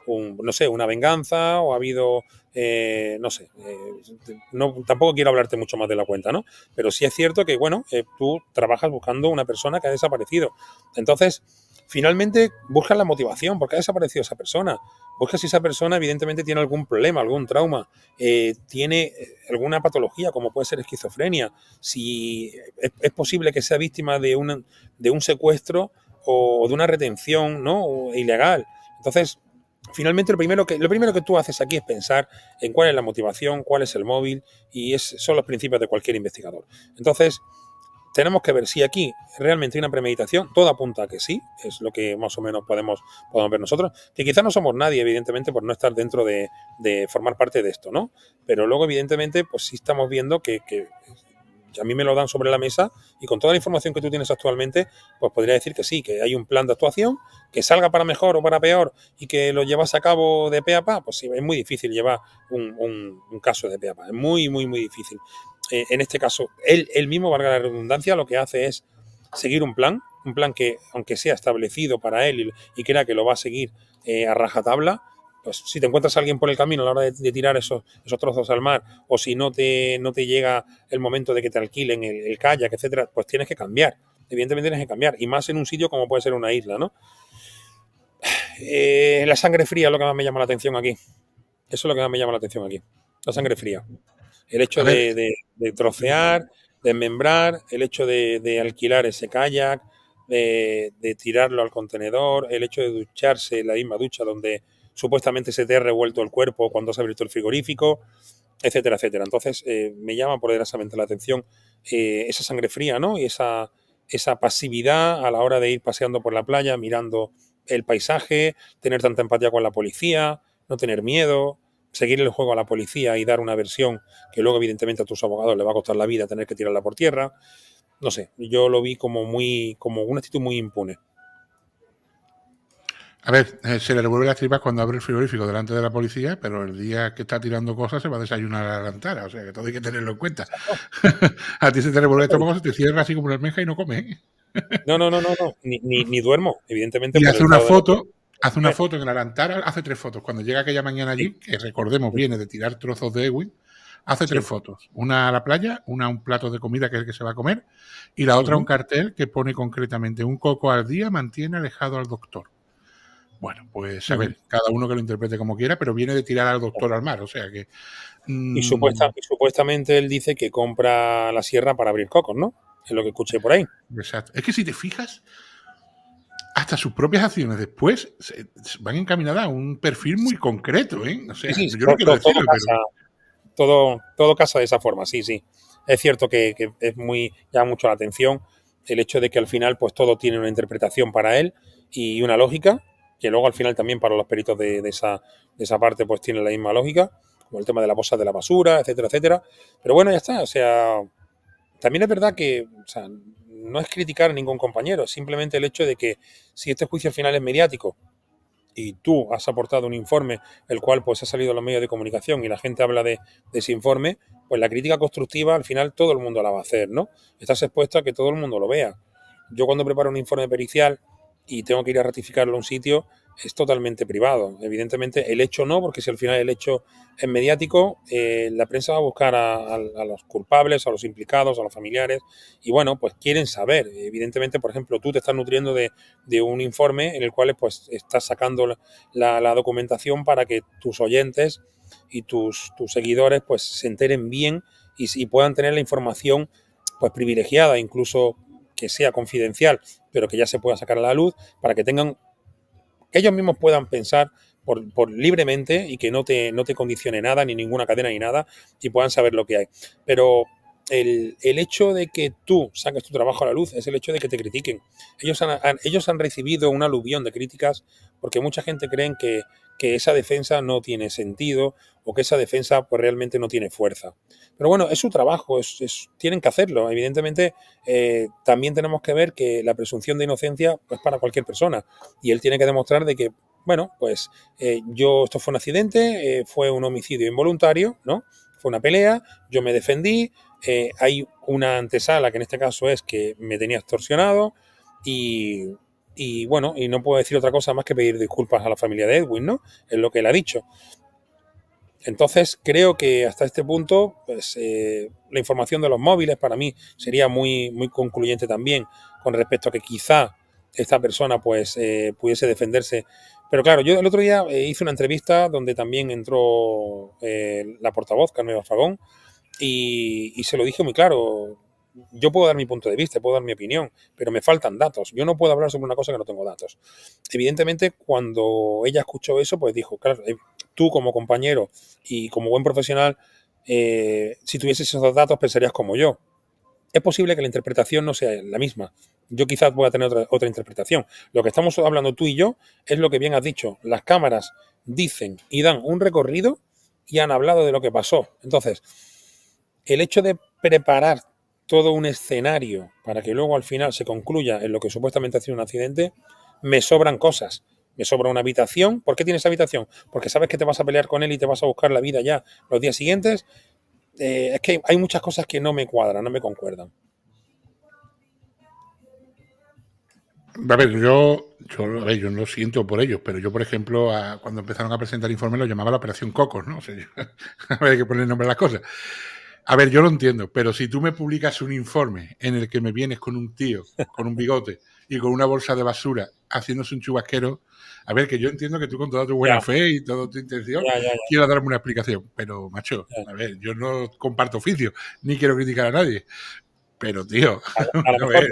Speaker 2: no sé, una venganza o ha habido, no sé, no, tampoco quiero hablarte mucho más de la cuenta, ¿no? Pero sí es cierto que, bueno, tú trabajas buscando una persona que ha desaparecido. Entonces, finalmente buscas la motivación, ¿por qué ha desaparecido esa persona? Buscas si esa persona evidentemente tiene algún problema, algún trauma, tiene alguna patología como puede ser esquizofrenia, si es posible que sea víctima de un secuestro o de una retención, ¿no? Ilegal. Entonces, finalmente lo primero que tú haces aquí es pensar en cuál es la motivación, cuál es el móvil y son los principios de cualquier investigador. Entonces, tenemos que ver si aquí realmente hay una premeditación, todo apunta a que sí, es lo que más o menos podemos ver nosotros, que quizás no somos nadie, evidentemente, por no estar dentro de formar parte de esto, ¿no? Pero luego, evidentemente, pues sí estamos viendo que a mí me lo dan sobre la mesa y con toda la información que tú tienes actualmente, pues podría decir que sí, que hay un plan de actuación, que salga para mejor o para peor y que lo llevas a cabo de pe a pa, pues sí, es muy difícil llevar un caso de pe a pa, es muy, muy, muy difícil. En este caso, él mismo, valga la redundancia, lo que hace es seguir un plan que, aunque sea establecido para él y crea que lo va a seguir, a rajatabla, pues si te encuentras a alguien por el camino a la hora de tirar esos trozos al mar, o si no te llega el momento de que te alquilen el kayak, etcétera, pues tienes que cambiar. Evidentemente tienes que cambiar, y más en un sitio como puede ser una isla, ¿no? La sangre fría es lo que más me llama la atención aquí. Eso es lo que más me llama la atención aquí. La sangre fría. El
Speaker 1: A
Speaker 2: hecho
Speaker 1: ver,
Speaker 2: de trocear, de membrar, el hecho de alquilar ese kayak, de tirarlo al contenedor, el hecho de ducharse en la misma ducha donde supuestamente se te ha revuelto el cuerpo cuando se ha abierto el frigorífico, etcétera, etcétera. Entonces, me llama poderosamente la atención esa sangre fría, ¿no? Y esa pasividad a la hora de ir paseando por la playa, mirando el paisaje, tener tanta empatía con la policía, no tener miedo, seguir el juego a la policía y dar una versión que luego evidentemente a tus abogados le va a costar la vida tener que tirarla por tierra. No sé, yo lo vi como una actitud muy impune.
Speaker 1: a ver, se le revuelve las tripas cuando abre el frigorífico delante de la policía, pero el día que está tirando cosas se va a desayunar a la lantara, o sea que todo hay que tenerlo en cuenta. A ti se te revuelve el estómago, se te cierra así como una almeja y no comes.
Speaker 2: No, no, no, no, no. Ni duermo, evidentemente
Speaker 1: Y
Speaker 2: por el estado de
Speaker 1: hace una foto en la alantara, hace 3 fotos. Cuando llega aquella mañana
Speaker 2: sí,
Speaker 1: allí, que recordemos viene de tirar trozos de Ewing, hace tres
Speaker 2: sí.
Speaker 1: fotos. Una a la playa, una a un plato de comida que es el que se va a comer, y la otra a un
Speaker 2: Uh-huh.
Speaker 1: cartel que pone concretamente: un coco al día mantiene alejado al doctor. Bueno, pues a
Speaker 2: Uh-huh.
Speaker 1: ver, cada uno que lo interprete como quiera, pero viene de tirar al doctor al mar, o sea que...
Speaker 2: Y supuestamente él dice que compra la sierra para abrir cocos, ¿no? Es lo que escuché por ahí.
Speaker 1: exacto. Es que si te fijas, hasta sus propias acciones después van encaminadas a un perfil muy concreto, ¿eh? O
Speaker 2: Sí,
Speaker 1: sea,
Speaker 2: sí,
Speaker 1: yo no quiero
Speaker 2: todo
Speaker 1: decirlo, pero...
Speaker 2: casa, todo casa de esa forma, sí, sí. Es cierto que es muy, llama mucho la atención el hecho de que al final pues todo tiene una interpretación para él y una lógica, que luego al final también para los peritos de esa parte pues tiene la misma lógica, como el tema de la bolsa de la basura, etcétera, etcétera. Pero bueno, ya está, o sea, también es verdad que, o sea, no es criticar a ningún compañero, es simplemente el hecho de que si este juicio al final es mediático y tú has aportado un informe, el cual pues ha salido a los medios de comunicación y la gente habla de ese informe, pues la crítica constructiva al final todo el mundo la va a hacer, ¿no? Estás expuesto a que todo el mundo lo vea. Yo cuando preparo un informe pericial y tengo que ir a ratificarlo a un sitio, es totalmente privado. Evidentemente, el hecho no, porque si al final el hecho es mediático, la prensa va a buscar a los culpables, a los implicados, a los familiares, y bueno, pues quieren saber. Evidentemente, por ejemplo, tú te estás nutriendo de un informe en el cual pues estás sacando la documentación para que tus oyentes y tus seguidores pues se enteren bien y puedan tener la información pues privilegiada, incluso que sea confidencial, pero que ya se pueda sacar a la luz, para que tengan, que ellos mismos puedan pensar por libremente y que no te condicione nada, ni ninguna cadena ni nada, y puedan saber lo que hay. Pero el hecho de que tú saques tu trabajo a la luz es el hecho de que te critiquen. Ellos han recibido un aluvión de críticas porque mucha gente cree que esa defensa no tiene sentido o que esa defensa pues realmente no tiene fuerza. Pero bueno, es su trabajo, tienen que hacerlo. Evidentemente, también tenemos que ver que la presunción de inocencia es para cualquier persona y él tiene que demostrar de que, bueno, pues esto fue un accidente, fue un homicidio involuntario, ¿no? Fue una pelea, yo me defendí, hay una antesala que en este caso es que me tenía extorsionado y, y bueno, y no puedo decir otra cosa más que pedir disculpas a la familia de Edwin, ¿no? Es lo que él ha dicho. Entonces creo que hasta este punto, pues la información de los móviles para mí sería muy, muy concluyente también con respecto a que quizá esta persona pues pudiese defenderse. Pero claro, yo el otro día hice una entrevista donde también entró la portavoz, Carmen Bafagón, y se lo dije muy claro. Yo puedo dar mi punto de vista, puedo dar mi opinión, pero me faltan datos. Yo no puedo hablar sobre una cosa que no tengo datos. Evidentemente, cuando ella escuchó eso, pues dijo, claro, tú como compañero y como buen profesional, si tuvieses esos datos pensarías como yo. Es posible que la interpretación no sea la misma. Yo quizás pueda tener otra interpretación. Lo que estamos hablando tú y yo es lo que bien has dicho. Las cámaras dicen y dan un recorrido y han hablado de lo que pasó. Entonces, el hecho de preparar todo un escenario para que luego al final se concluya en lo que supuestamente ha sido un accidente, me sobran cosas. Me sobra una habitación. ¿Por qué tienes habitación? Porque sabes que te vas a pelear con él y te vas a buscar la vida ya los días siguientes. Es que hay muchas cosas que no me cuadran, no me concuerdan.
Speaker 1: A ver, a ver, yo no lo siento por ellos, pero yo, por ejemplo, cuando empezaron a presentar informes lo llamaba la Operación Cocos, ¿no? O sea, a ver, hay que poner nombre a las cosas. A ver, yo lo entiendo, pero si tú me publicas un informe en el que me vienes con un tío, con un bigote y con una bolsa de basura haciéndose un chubasquero, a ver, que yo entiendo que tú con toda tu buena
Speaker 2: Ya,
Speaker 1: fe y toda tu intención
Speaker 2: ya, ya,
Speaker 1: quieras darme una explicación, pero, macho,
Speaker 2: ya.
Speaker 1: a ver, yo no comparto oficio, ni quiero criticar a nadie, pero, tío,
Speaker 2: A lo
Speaker 1: a
Speaker 2: mejor,
Speaker 1: ver,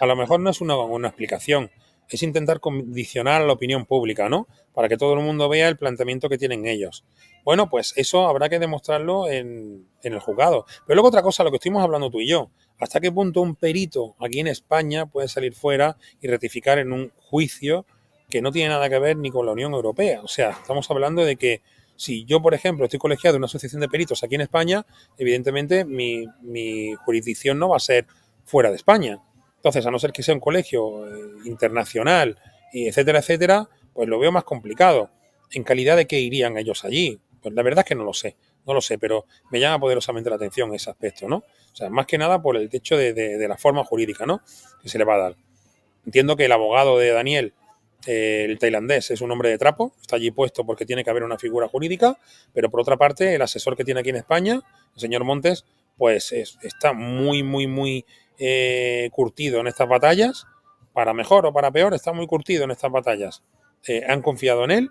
Speaker 2: a lo mejor no es una explicación, es intentar condicionar a la opinión pública, ¿no? Para que todo el mundo vea el planteamiento que tienen ellos. Bueno, pues eso habrá que demostrarlo en el juzgado. Pero luego otra cosa, lo que estuvimos hablando tú y yo, ¿hasta qué punto un perito aquí en España puede salir fuera y rectificar en un juicio que no tiene nada que ver ni con la Unión Europea? O sea, estamos hablando de que si yo, por ejemplo, estoy colegiado en una asociación de peritos aquí en España, evidentemente mi jurisdicción no va a ser fuera de España. Entonces, a no ser que sea un colegio internacional, y etcétera, etcétera, pues lo veo más complicado. ¿En calidad de qué irían ellos allí? Pues la verdad es que no lo sé, pero me llama poderosamente la atención ese aspecto, ¿no? O sea, más que nada por el hecho de la forma jurídica, ¿no? Que se le va a dar. Entiendo que el abogado de Daniel, el tailandés, es un hombre de trapo, está allí puesto porque tiene que haber una figura jurídica, pero por otra parte, el asesor que tiene aquí en España, el señor Montes, pues está muy, muy, muy curtido en estas batallas, para mejor o para peor, está muy curtido en estas batallas. Han confiado en él,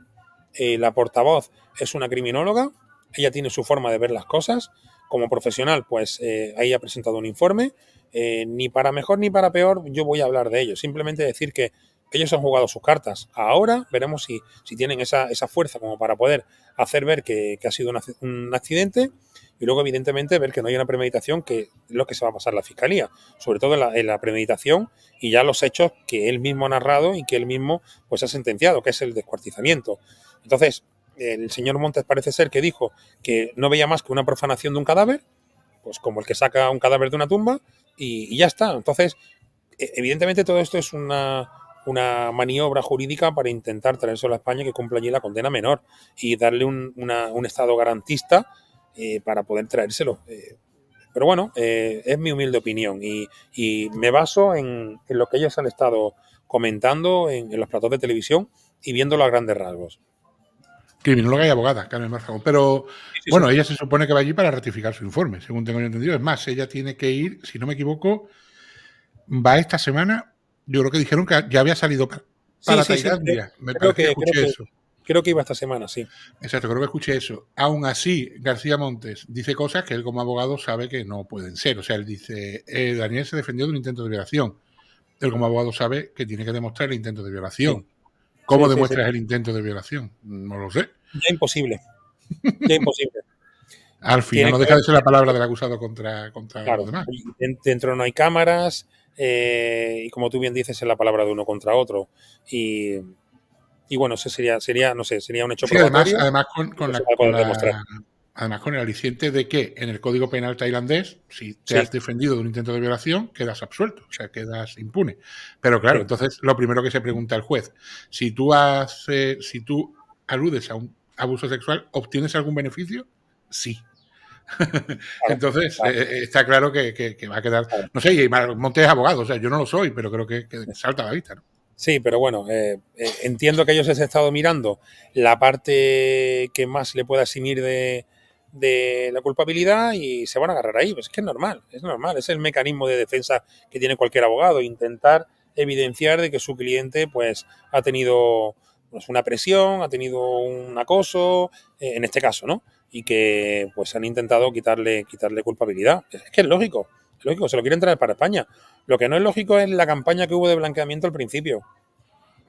Speaker 2: la portavoz es una criminóloga, ella tiene su forma de ver las cosas, como profesional, pues ahí ha presentado un informe, ni para mejor ni para peor yo voy a hablar de ellos, simplemente decir que ellos han jugado sus cartas. Ahora veremos si tienen esa fuerza como para poder hacer ver que ha sido un accidente y luego evidentemente ver que no hay una premeditación, que es lo que se va a pasar la fiscalía, sobre todo en la premeditación y ya los hechos que él mismo ha narrado y que él mismo pues ha sentenciado, que es el descuartizamiento. Entonces, el señor Montes parece ser que dijo que no veía más que una profanación de un cadáver, pues como el que saca un cadáver de una tumba, y ya está. Entonces, evidentemente todo esto es una maniobra jurídica para intentar traérselo a España, que cumpla allí la condena menor y darle un estado garantista para poder traérselo. Pero bueno, es mi humilde opinión y me baso en lo que ellos han estado comentando en los platos de televisión y viéndolo a grandes rasgos.
Speaker 1: criminóloga y abogada, Carmen Marfagón. Pero
Speaker 2: Sí, sí,
Speaker 1: bueno,
Speaker 2: sí.
Speaker 1: ella se supone que va allí para ratificar su informe, según tengo yo entendido. Es más, ella tiene que ir, si no me equivoco, va esta semana. Yo creo que dijeron que ya había salido
Speaker 2: Sí,
Speaker 1: para
Speaker 2: sí, sí.
Speaker 1: Tailandia. Me
Speaker 2: Creo
Speaker 1: parece que
Speaker 2: que, creo
Speaker 1: escuché
Speaker 2: que,
Speaker 1: eso.
Speaker 2: creo que iba esta semana, sí.
Speaker 1: Exacto, creo que escuché eso. Aún así, García Montes dice cosas que él como abogado sabe que no pueden ser. O sea, él dice, Daniel se defendió de un intento de violación. Él como abogado sabe que tiene que demostrar el intento de violación.
Speaker 2: Sí,
Speaker 1: ¿Cómo
Speaker 2: sí, sí, sí.
Speaker 1: demuestras el intento de violación? No lo sé.
Speaker 2: Ya imposible, ya imposible.
Speaker 1: Al final
Speaker 2: Tiene
Speaker 1: no
Speaker 2: que
Speaker 1: deja
Speaker 2: haber,
Speaker 1: de ser la palabra del acusado contra los
Speaker 2: claro,
Speaker 1: demás.
Speaker 2: dentro no hay cámaras y como tú bien dices es la palabra de uno contra otro y, y bueno, eso sería, no sé, sería un hecho
Speaker 1: Sí, además,
Speaker 2: probatorio
Speaker 1: además
Speaker 2: y no se va a poder demostrar.
Speaker 1: además con el aliciente de que en el Código Penal tailandés, si te has
Speaker 2: Sí,
Speaker 1: defendido de un intento de violación, quedas absuelto, o sea, quedas impune. Pero claro,
Speaker 2: sí,
Speaker 1: entonces lo primero que se pregunta el juez, si tú aludes a un abuso sexual, ¿obtienes algún beneficio? Sí.
Speaker 2: claro,
Speaker 1: Entonces,
Speaker 2: claro,
Speaker 1: está claro que va a quedar,
Speaker 2: claro.
Speaker 1: no sé, y Montes es abogado, o sea, yo no lo soy, pero creo que salta a la vista, ¿no?
Speaker 2: Sí, pero bueno, entiendo que ellos han estado mirando la parte que más le pueda eximir de la culpabilidad y se van a agarrar ahí. Pues es normal, es el mecanismo de defensa que tiene cualquier abogado, intentar evidenciar de que su cliente pues ha tenido pues, una presión, ha tenido un acoso, en este caso, ¿no? Y que pues han intentado quitarle culpabilidad. Es que es lógico, se lo quieren traer para España. Lo que no es lógico es la campaña que hubo de blanqueamiento al principio.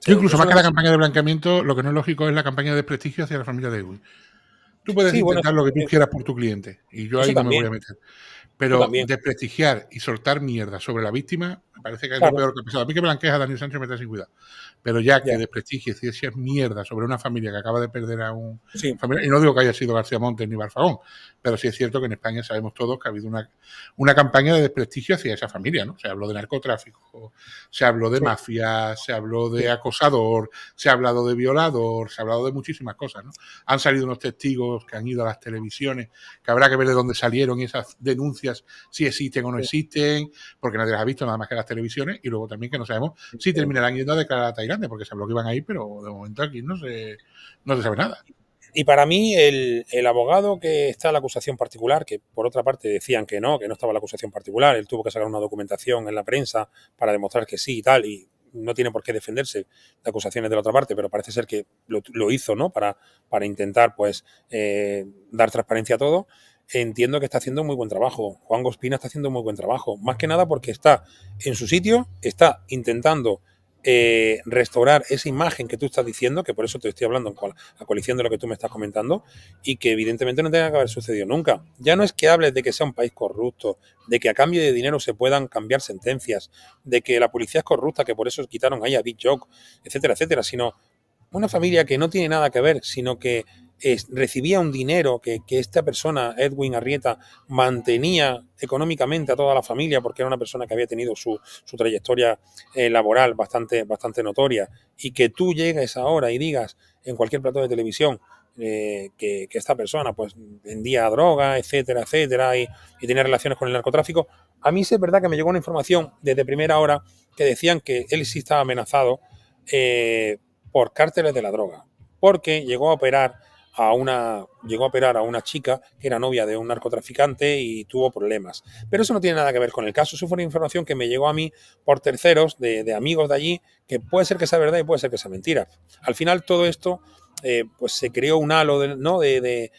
Speaker 1: Yo incluso
Speaker 2: Eso
Speaker 1: más
Speaker 2: no
Speaker 1: que la
Speaker 2: es,
Speaker 1: campaña de blanqueamiento, lo que no es lógico es la campaña de desprestigio hacia la familia de Edwin. Tú puedes
Speaker 2: sí, bueno,
Speaker 1: intentar lo que tú quieras por tu cliente y yo
Speaker 2: eso
Speaker 1: ahí no me
Speaker 2: también,
Speaker 1: voy a meter.
Speaker 2: eso
Speaker 1: Pero
Speaker 2: también,
Speaker 1: desprestigiar y soltar mierda sobre la víctima me parece que es lo
Speaker 2: claro,
Speaker 1: peor que ha pasado. A mí que blanquees a Daniel Sánchez me está sin cuidado. Pero ya que
Speaker 2: ya,
Speaker 1: desprestigies y eches mierda sobre una familia que acaba de perder a un
Speaker 2: sí,
Speaker 1: familiar, y no digo que haya sido García Montes ni Barfagón, pero sí es cierto que en España sabemos todos que ha habido una campaña de desprestigio hacia esa familia, ¿no? Se habló de narcotráfico, se habló de
Speaker 2: sí,
Speaker 1: mafia, se habló de
Speaker 2: sí,
Speaker 1: acosador, se ha hablado de violador, se ha hablado de muchísimas cosas, ¿no? Han salido unos testigos que han ido a las televisiones, que habrá que ver de dónde salieron y esas denuncias, si existen o no
Speaker 2: sí,
Speaker 1: existen, porque nadie las ha visto, nada más que las televisiones y luego también que no sabemos si terminarán yendo a declarar a Tailandia, porque se habló que iban a ir, pero de momento aquí no se sabe nada.
Speaker 2: Y para mí, el abogado que está en la acusación particular, que por otra parte decían que no estaba la acusación particular, él tuvo que sacar una documentación en la prensa para demostrar que sí y tal, y no tiene por qué defenderse de acusaciones de la otra parte, pero parece ser que lo hizo, ¿no? Para intentar, pues, dar transparencia a todo. Entiendo que está haciendo muy buen trabajo. Juan Gospina está haciendo muy buen trabajo. Más que nada porque está en su sitio, está intentando restaurar esa imagen que tú estás diciendo, que por eso te estoy hablando a coalición de lo que tú me estás comentando, y que evidentemente no tenga que haber sucedido nunca. Ya no es que hables de que sea un país corrupto, de que a cambio de dinero se puedan cambiar sentencias, de que la policía es corrupta, que por eso quitaron ahí a Big Jock, etcétera, etcétera, sino una familia que no tiene nada que ver, sino que recibía un dinero que esta persona, Edwin Arrieta, mantenía económicamente a toda la familia porque era una persona que había tenido su trayectoria laboral bastante notoria, y que tú llegues ahora y digas en cualquier plato de televisión que esta persona pues vendía droga, etcétera, etcétera, y tenía relaciones con el narcotráfico. A mí sí es verdad que me llegó una información desde primera hora que decían que él sí estaba amenazado por cárteles de la droga, porque llegó a operar a una chica que era novia de un narcotraficante y tuvo problemas. Pero eso no tiene nada que ver con el caso. Eso fue una información que me llegó a mí por terceros, de amigos de allí, que puede ser que sea verdad y puede ser que sea mentira. Al final todo esto, pues se creó un halo de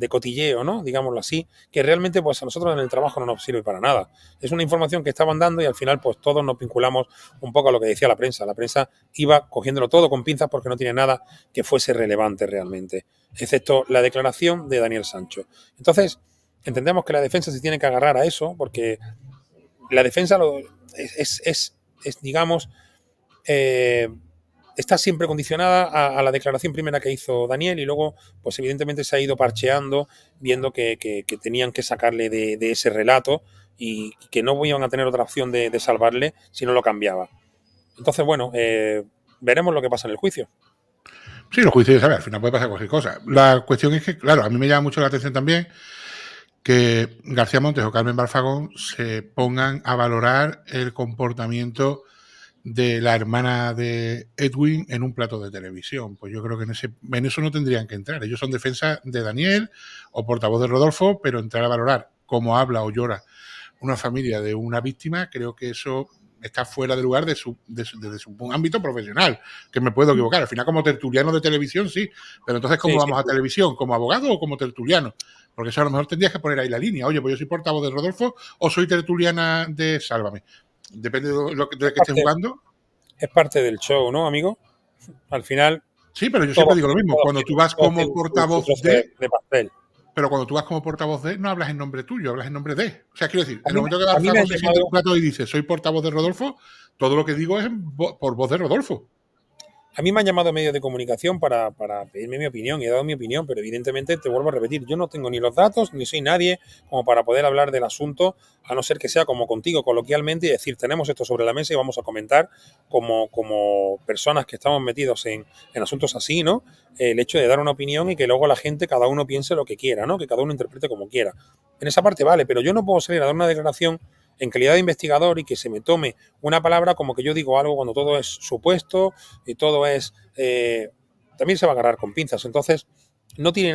Speaker 2: cotilleo, ¿no? Digámoslo así, que realmente pues a nosotros en el trabajo no nos sirve para nada. Es una información que estaban dando y al final pues todos nos vinculamos un poco a lo que decía la prensa. La prensa iba cogiéndolo todo con pinzas porque no tiene nada que fuese relevante realmente, excepto la declaración de Daniel Sancho. Entonces, entendemos que la defensa se tiene que agarrar a eso porque la defensa digamos, está siempre condicionada a la declaración primera que hizo Daniel y luego, pues evidentemente se ha ido parcheando, viendo que tenían que sacarle de ese relato y que no iban a tener otra opción de salvarle si no lo cambiaba. Entonces, bueno, veremos lo que pasa en el juicio.
Speaker 1: Sí, los juicios, ¿sabes? Al final puede pasar cualquier cosa. La cuestión es que, claro, a mí me llama mucho la atención también que García Montes o Carmen Barfagón se pongan a valorar el comportamiento de la hermana de Edwin en un plato de televisión. Pues yo creo que en eso no tendrían que entrar. Ellos son defensa de Daniel o portavoz de Rodolfo, pero entrar a valorar cómo habla o llora una familia de una víctima, creo que eso está fuera de lugar desde su ámbito profesional, que me puedo equivocar. Al final, como tertuliano de televisión, sí, pero entonces, ¿cómo vamos a televisión? ¿Como abogado o como tertuliano? Porque eso a lo mejor tendrías que poner ahí la línea. Oye, pues yo soy portavoz de Rodolfo o soy tertuliana de Sálvame. Depende de lo que estés jugando.
Speaker 2: Es parte del show, ¿no, amigo? Al final...
Speaker 1: Sí, pero yo siempre digo lo mismo. Cuando tú vas como portavoz de pastel. Pero cuando tú vas como portavoz de, no hablas en nombre tuyo, hablas en nombre de. O sea, quiero decir, en el momento que Barfagón se siente un plato y dice, soy portavoz de Rodolfo, todo lo que digo es por voz de Rodolfo.
Speaker 2: A mí me han llamado medios de comunicación para pedirme mi opinión y he dado mi opinión, pero evidentemente te vuelvo a repetir, yo no tengo ni los datos ni soy nadie como para poder hablar del asunto, a no ser que sea como contigo coloquialmente y decir, tenemos esto sobre la mesa y vamos a comentar como personas que estamos metidos en asuntos así, ¿no? El hecho de dar una opinión y que luego la gente, cada uno piense lo que quiera, ¿no? Que cada uno interprete como quiera. En esa parte vale, pero yo no puedo salir a dar una declaración en calidad de investigador y que se me tome una palabra como que yo digo algo cuando todo es supuesto y todo es... también se va a agarrar con pinzas. Entonces, no tiene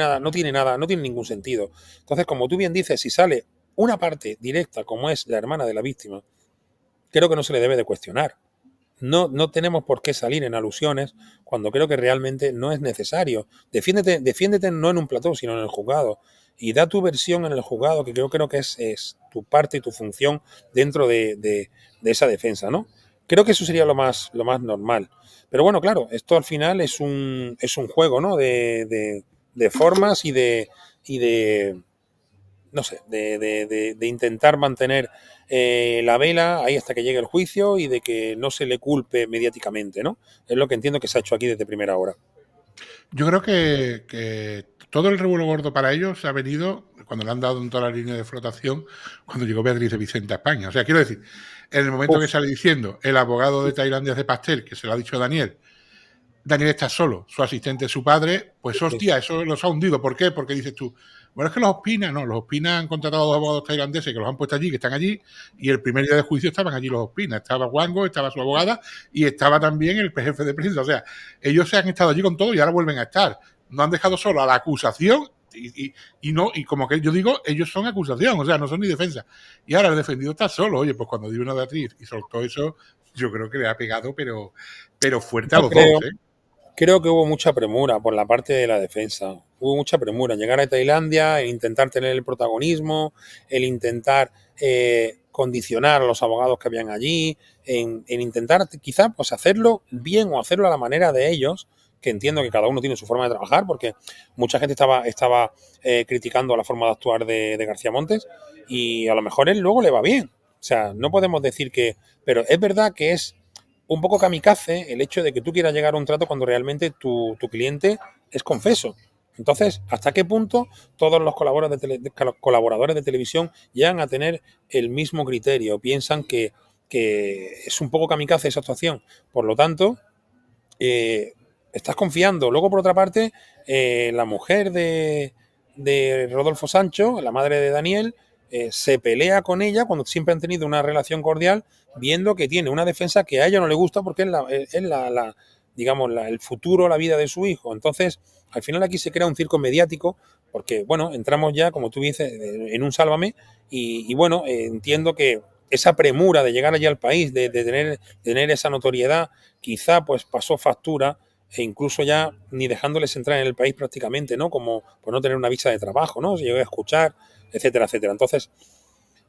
Speaker 2: ningún sentido. Entonces, como tú bien dices, si sale una parte directa como es la hermana de la víctima, creo que no se le debe de cuestionar. No tenemos por qué salir en alusiones cuando creo que realmente no es necesario. Defiéndete no en un plató, sino en el juzgado. Y da tu versión en el juzgado, que yo creo que es tu parte y tu función dentro de esa defensa, ¿no? Creo que eso sería lo más normal. Pero bueno, claro, esto al final es un juego, ¿no? De formas y de no sé, de intentar mantener la vela ahí hasta que llegue el juicio y de que no se le culpe mediáticamente, ¿no? Es lo que entiendo que se ha hecho aquí desde primera hora.
Speaker 1: Yo creo que todo el revuelo gordo para ellos ha venido cuando le han dado en toda la línea de flotación cuando llegó Beatriz de Vicente a España. O sea, quiero decir, en el momento que sale diciendo el abogado de Tailandia de Pastel, que se lo ha dicho Daniel está solo, su asistente es su padre, pues hostia, eso los ha hundido. ¿Por qué? Porque dices tú, Bueno, es que los Ospina han contratado a dos abogados tailandeses que los han puesto allí, que están allí, y el primer día de juicio estaban allí los Ospina. Estaba Wango, estaba su abogada y estaba también el jefe de prensa. O sea, ellos se han estado allí con todo y ahora vuelven a estar. No han dejado solo a la acusación y como que yo digo, ellos son acusación, o sea, no son ni defensa. Y ahora el defendido está solo. Oye, pues cuando dio una Beatriz y soltó eso, yo creo que le ha pegado, pero fuerte a
Speaker 2: Yo
Speaker 1: los dos, ¿eh?
Speaker 2: creo que hubo mucha premura por la parte de la defensa. Hubo mucha premura en llegar a Tailandia, el intentar tener el protagonismo, el intentar condicionar a los abogados que habían allí, en intentar quizá pues hacerlo bien o hacerlo a la manera de ellos, que entiendo que cada uno tiene su forma de trabajar, porque mucha gente estaba criticando la forma de actuar de García Montes y a lo mejor él luego le va bien. O sea, no podemos decir que... Pero es verdad que es un poco kamikaze el hecho de que tú quieras llegar a un trato cuando realmente tu cliente es confeso. Entonces, ¿hasta qué punto todos los colaboradores de televisión llegan a tener el mismo criterio? Piensan que es un poco kamikaze esa actuación. Por lo tanto, estás confiando. Luego, por otra parte, la mujer de Rodolfo Sancho, la madre de Daniel, se pelea con ella cuando siempre han tenido una relación cordial, viendo que tiene una defensa que a ella no le gusta porque es digamos, el futuro, la vida de su hijo. Entonces, al final aquí se crea un circo mediático porque, bueno, entramos ya, como tú dices, en un sálvame y bueno, entiendo que esa premura de llegar allí al país, de tener esa notoriedad, quizá pues pasó factura e incluso ya ni dejándoles entrar en el país prácticamente, ¿no? Como por no tener una visa de trabajo, ¿no? Se llegó a escuchar, etcétera, etcétera. Entonces,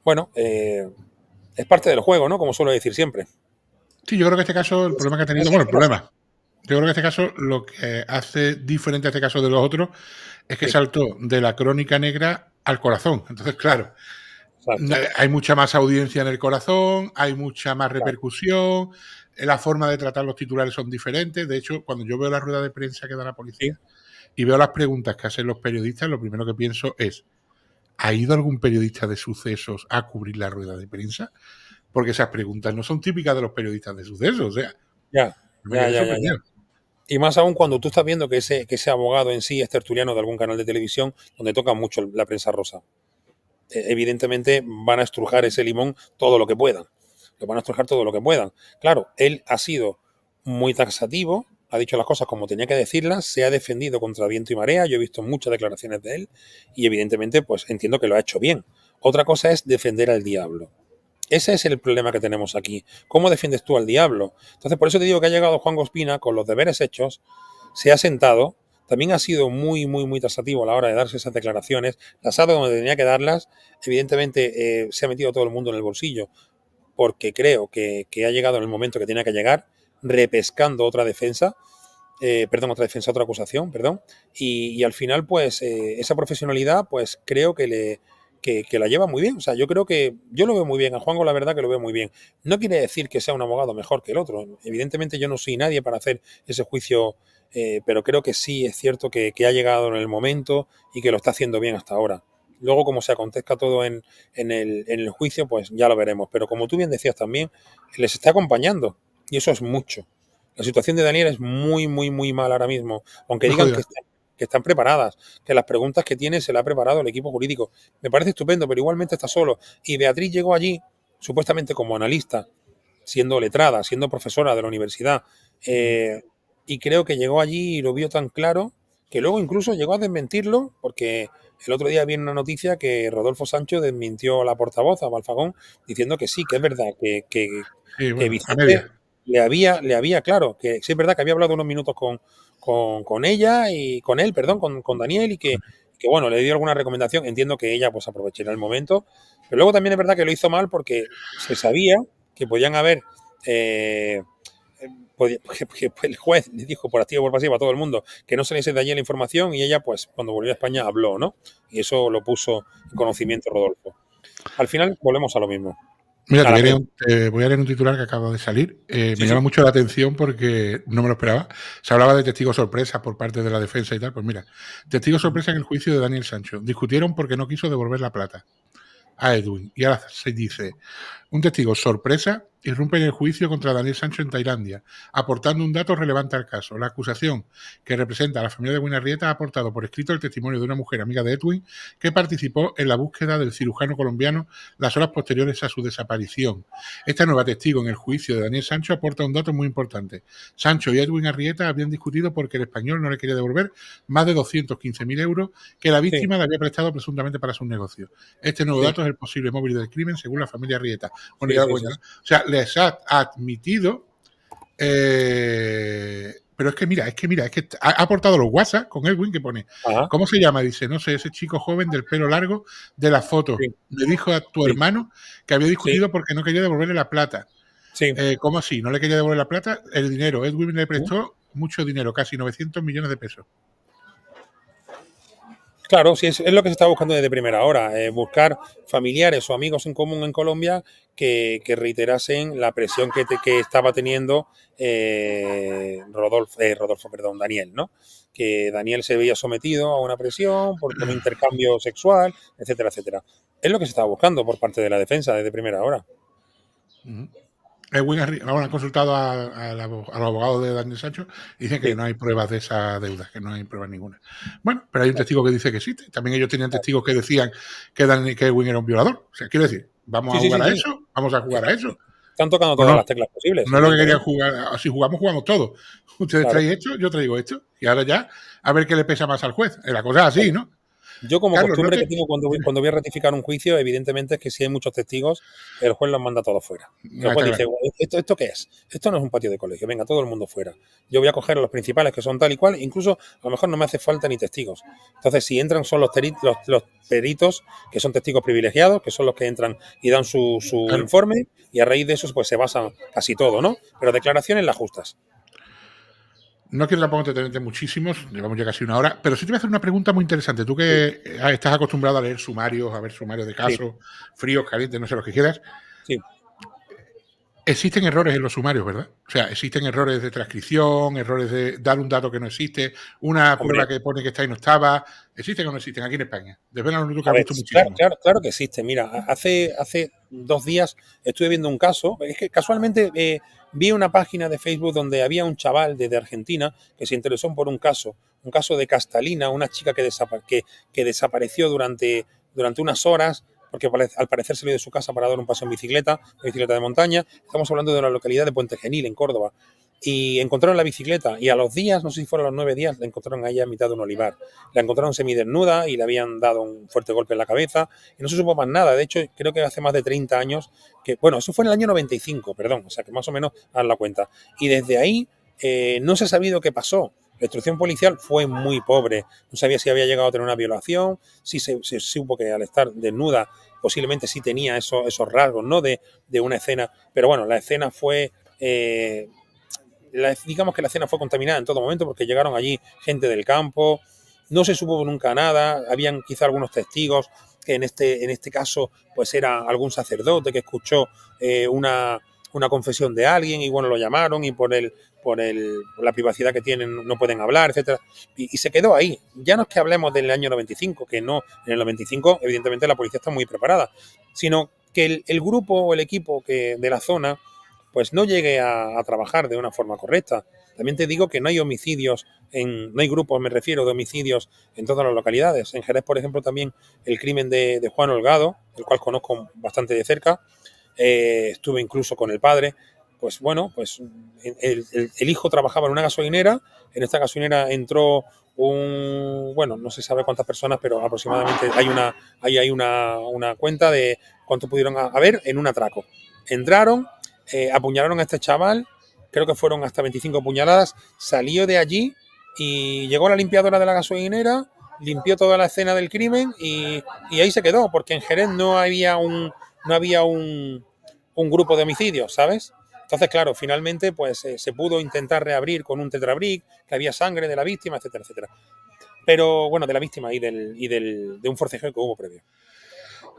Speaker 2: bueno, es parte del juego, ¿no? Como suelo decir siempre.
Speaker 1: Sí, yo creo que este caso, el problema que ha tenido, bueno, el problema, yo creo que este caso lo que hace diferente a este caso de los otros es que
Speaker 2: Sí,
Speaker 1: saltó de la crónica negra al corazón. Entonces, claro,
Speaker 2: exacto.
Speaker 1: hay mucha más audiencia en el corazón, hay mucha más
Speaker 2: Claro.
Speaker 1: repercusión, la forma de tratar los titulares son diferentes. De hecho, cuando yo veo la rueda de prensa que da la
Speaker 2: Sí.
Speaker 1: policía y veo las preguntas que hacen los periodistas, lo primero que pienso es, ¿ha ido algún periodista de sucesos a cubrir la rueda de prensa? Porque esas preguntas no son típicas de los periodistas de sucesos. O sea,
Speaker 2: Ya,
Speaker 1: me
Speaker 2: ya,
Speaker 1: quedé
Speaker 2: ya, ya, ya.
Speaker 1: sorprendido.
Speaker 2: Y más aún cuando tú estás viendo que ese abogado en sí es tertuliano de algún canal de televisión donde toca mucho la prensa rosa. Evidentemente van a estrujar ese limón todo lo que puedan. Lo van a estrujar todo lo que puedan. Claro, él ha sido muy taxativo, ha dicho las cosas como tenía que decirlas, se ha defendido contra viento y marea, yo he visto muchas declaraciones de él y evidentemente pues entiendo que lo ha hecho bien. Otra cosa es defender al diablo. Ese es el problema que tenemos aquí. ¿Cómo defiendes tú al diablo? Entonces, por eso te digo que ha llegado Juan Ospina con los deberes hechos, se ha sentado, también ha sido muy, muy, muy tasativo a la hora de darse esas declaraciones, las ha dado donde tenía que darlas, evidentemente se ha metido todo el mundo en el bolsillo, porque creo que ha llegado en el momento que tenía que llegar, repescando otra acusación, perdón, y al final, pues, esa profesionalidad, pues creo que la lleva muy bien. O sea, yo lo veo muy bien. A Juanjo, la verdad que lo veo muy bien. No quiere decir que sea un abogado mejor que el otro. Evidentemente, yo no soy nadie para hacer ese juicio, pero creo que sí es cierto que ha llegado en el momento y que lo está haciendo bien hasta ahora. Luego, como se acontezca todo en el juicio, pues ya lo veremos. Pero como tú bien decías también, les está acompañando. Y eso es mucho. La situación de Daniel es muy, muy, muy mal ahora mismo. Aunque
Speaker 1: Muy
Speaker 2: digan
Speaker 1: jodida.
Speaker 2: que están preparadas, que las preguntas que tiene se la ha preparado el equipo jurídico. Me parece estupendo, pero igualmente está solo. Y Beatriz llegó allí, supuestamente como analista, siendo letrada, siendo profesora de la universidad. Y creo que llegó allí y lo vio tan claro que luego incluso llegó a desmentirlo, porque el otro día vi una noticia que Rodolfo Sancho desmintió a la portavoz, a Balfagón, diciendo que sí, que es verdad,
Speaker 1: Sí,
Speaker 2: que
Speaker 1: bueno, a
Speaker 2: Vicente
Speaker 1: media.
Speaker 2: claro, que sí es verdad que había hablado unos minutos con ella y con él, perdón, con Daniel y que, bueno, le dio alguna recomendación. Entiendo que ella pues aprovechará el momento, pero luego también es verdad que lo hizo mal porque se sabía que podían haber eh, que el juez le dijo por activa y por pasiva a todo el mundo que no saliese de allí la información y ella, pues, cuando volvió a España habló, ¿no? Y eso lo puso en conocimiento Rodolfo. Al final volvemos a lo mismo,
Speaker 1: Mira,
Speaker 2: a la prensa.
Speaker 1: te voy a leer un titular que acaba de salir. Me
Speaker 2: Sí,
Speaker 1: llama
Speaker 2: sí.
Speaker 1: mucho la atención porque no me lo esperaba. Se hablaba de testigos sorpresa por parte de la defensa y tal. Pues mira, testigo sorpresa en el juicio de Daniel Sancho. Discutieron porque no quiso devolver la plata a Edwin. Y ahora se dice, un testigo sorpresa irrumpe en el juicio contra Daniel Sancho en Tailandia, aportando un dato relevante al caso. La acusación que representa a la familia de Edwin Arrieta ha aportado por escrito el testimonio de una mujer amiga de Edwin que participó en la búsqueda del cirujano colombiano las horas posteriores a su desaparición. Esta nueva testigo en el juicio de Daniel Sancho aporta un dato muy importante. Sancho y Edwin Arrieta habían discutido porque el español no le quería devolver más de 215.000 euros que la víctima le había prestado presuntamente para sus negocios. Este nuevo dato es el posible móvil del crimen según la familia Arrieta. Bueno, ya cuenta, ¿no? O sea, les ha admitido, pero es que ha aportado los WhatsApp con Edwin que pone, ¿cómo se llama? Dice, no sé, ese chico joven del pelo largo de la foto. Me dijo a tu hermano que había discutido porque no quería devolverle la plata. ¿Cómo así? ¿No le quería devolver la plata? El dinero. Edwin le prestó mucho dinero, casi 900 millones de pesos.
Speaker 2: Claro, sí, es lo que se está buscando desde primera hora, buscar familiares o amigos en común en Colombia que reiterasen la presión que estaba teniendo Daniel, ¿no? Que Daniel se veía sometido a una presión por un intercambio sexual, etcétera, etcétera. Es lo que se estaba buscando por parte de la defensa desde primera hora.
Speaker 1: Edwin han consultado a los abogados de Daniel Sancho y dicen que no hay pruebas de esa deuda, que no hay pruebas ninguna. Bueno, pero hay un testigo que dice que existe. También ellos tenían testigos que decían que Edwin era un violador. O sea, quiero decir, vamos a jugar a eso.
Speaker 2: Están tocando todas las teclas posibles.
Speaker 1: No es lo que querían jugar. Si jugamos todos. Ustedes traen esto, yo traigo esto. Y ahora ya, a ver qué le pesa más al juez. La cosa es así, ¿no?
Speaker 2: Yo, como costumbre que tengo cuando voy a ratificar un juicio, evidentemente es que si hay muchos testigos, el juez los manda todos fuera. El juez dice, ¿esto qué es? Esto no es un patio de colegio, venga, todo el mundo fuera. Yo voy a coger a los principales que son tal y cual, incluso a lo mejor no me hace falta ni testigos. Entonces, si entran son los peritos, que son testigos privilegiados, que son los que entran y dan su informe, y a raíz de eso pues se basa casi todo, ¿no? Pero declaraciones las justas.
Speaker 1: No quiero tampoco entretenerte muchísimos, llevamos ya casi una hora, pero sí te voy a hacer una pregunta muy interesante. Tú que estás acostumbrado a leer sumarios, a ver sumarios de casos, fríos, calientes, no sé lo que quieras.
Speaker 2: Sí.
Speaker 1: Existen errores en los sumarios, ¿verdad? O sea, existen errores de transcripción, errores de dar un dato que no existe, una prueba que pone que está y no estaba. ¿Existen o no existen aquí en España? Desvélanos tú que has visto muchísimo.
Speaker 2: Claro que existe. Mira, hace 2 días estuve viendo un caso. Es que casualmente vi una página de Facebook donde había un chaval de Argentina que se interesó por un caso de Castalina, una chica que desapareció durante unas horas, porque al parecer salió de su casa para dar un paseo en bicicleta de montaña. Estamos hablando de la localidad de Puente Genil, en Córdoba. Y encontraron la bicicleta y a los días, no sé si fueron los 9 días, la encontraron a ella a mitad de un olivar. La encontraron semidesnuda y le habían dado un fuerte golpe en la cabeza y no se supo más nada. De hecho, creo que hace más de 30 años eso fue en el año 95, perdón, o sea que más o menos haz la cuenta. Y desde ahí no se ha sabido qué pasó. La instrucción policial fue muy pobre. No sabía si había llegado a tener una violación, sí se supo que al estar desnuda posiblemente sí tenía esos rasgos, ¿no? De una escena. Pero bueno, la escena fue... digamos que la escena fue contaminada en todo momento porque llegaron allí gente del campo, no se supo nunca nada, habían quizá algunos testigos que en este caso pues era algún sacerdote que escuchó una confesión de alguien y bueno, lo llamaron y por la privacidad que tienen no pueden hablar, etcétera, y se quedó ahí. Ya no es que hablemos del año 95, que no, en el 95 evidentemente la policía está muy preparada, sino que el grupo o el equipo de la zona pues no llegue a trabajar de una forma correcta. También te digo que no hay homicidios, no hay grupos, me refiero, de homicidios en todas las localidades. En Jerez, por ejemplo, también el crimen de Juan Holgado, el cual conozco bastante de cerca, estuve incluso con el padre. Pues bueno, pues el hijo trabajaba en una gasolinera, en esta gasolinera entró no se sabe cuántas personas, pero aproximadamente hay una cuenta de cuánto pudieron haber en un atraco. Entraron, apuñalaron a este chaval, creo que fueron hasta 25 puñaladas, salió de allí y llegó la limpiadora de la gasolinera, limpió toda la escena del crimen y ahí se quedó, porque en Jerez no había un grupo de homicidios, ¿sabes? Entonces, claro, finalmente pues se pudo intentar reabrir con un tetrabric, que había sangre de la víctima, etcétera, etcétera. Pero bueno, de la víctima y de un forcejeo que hubo previo.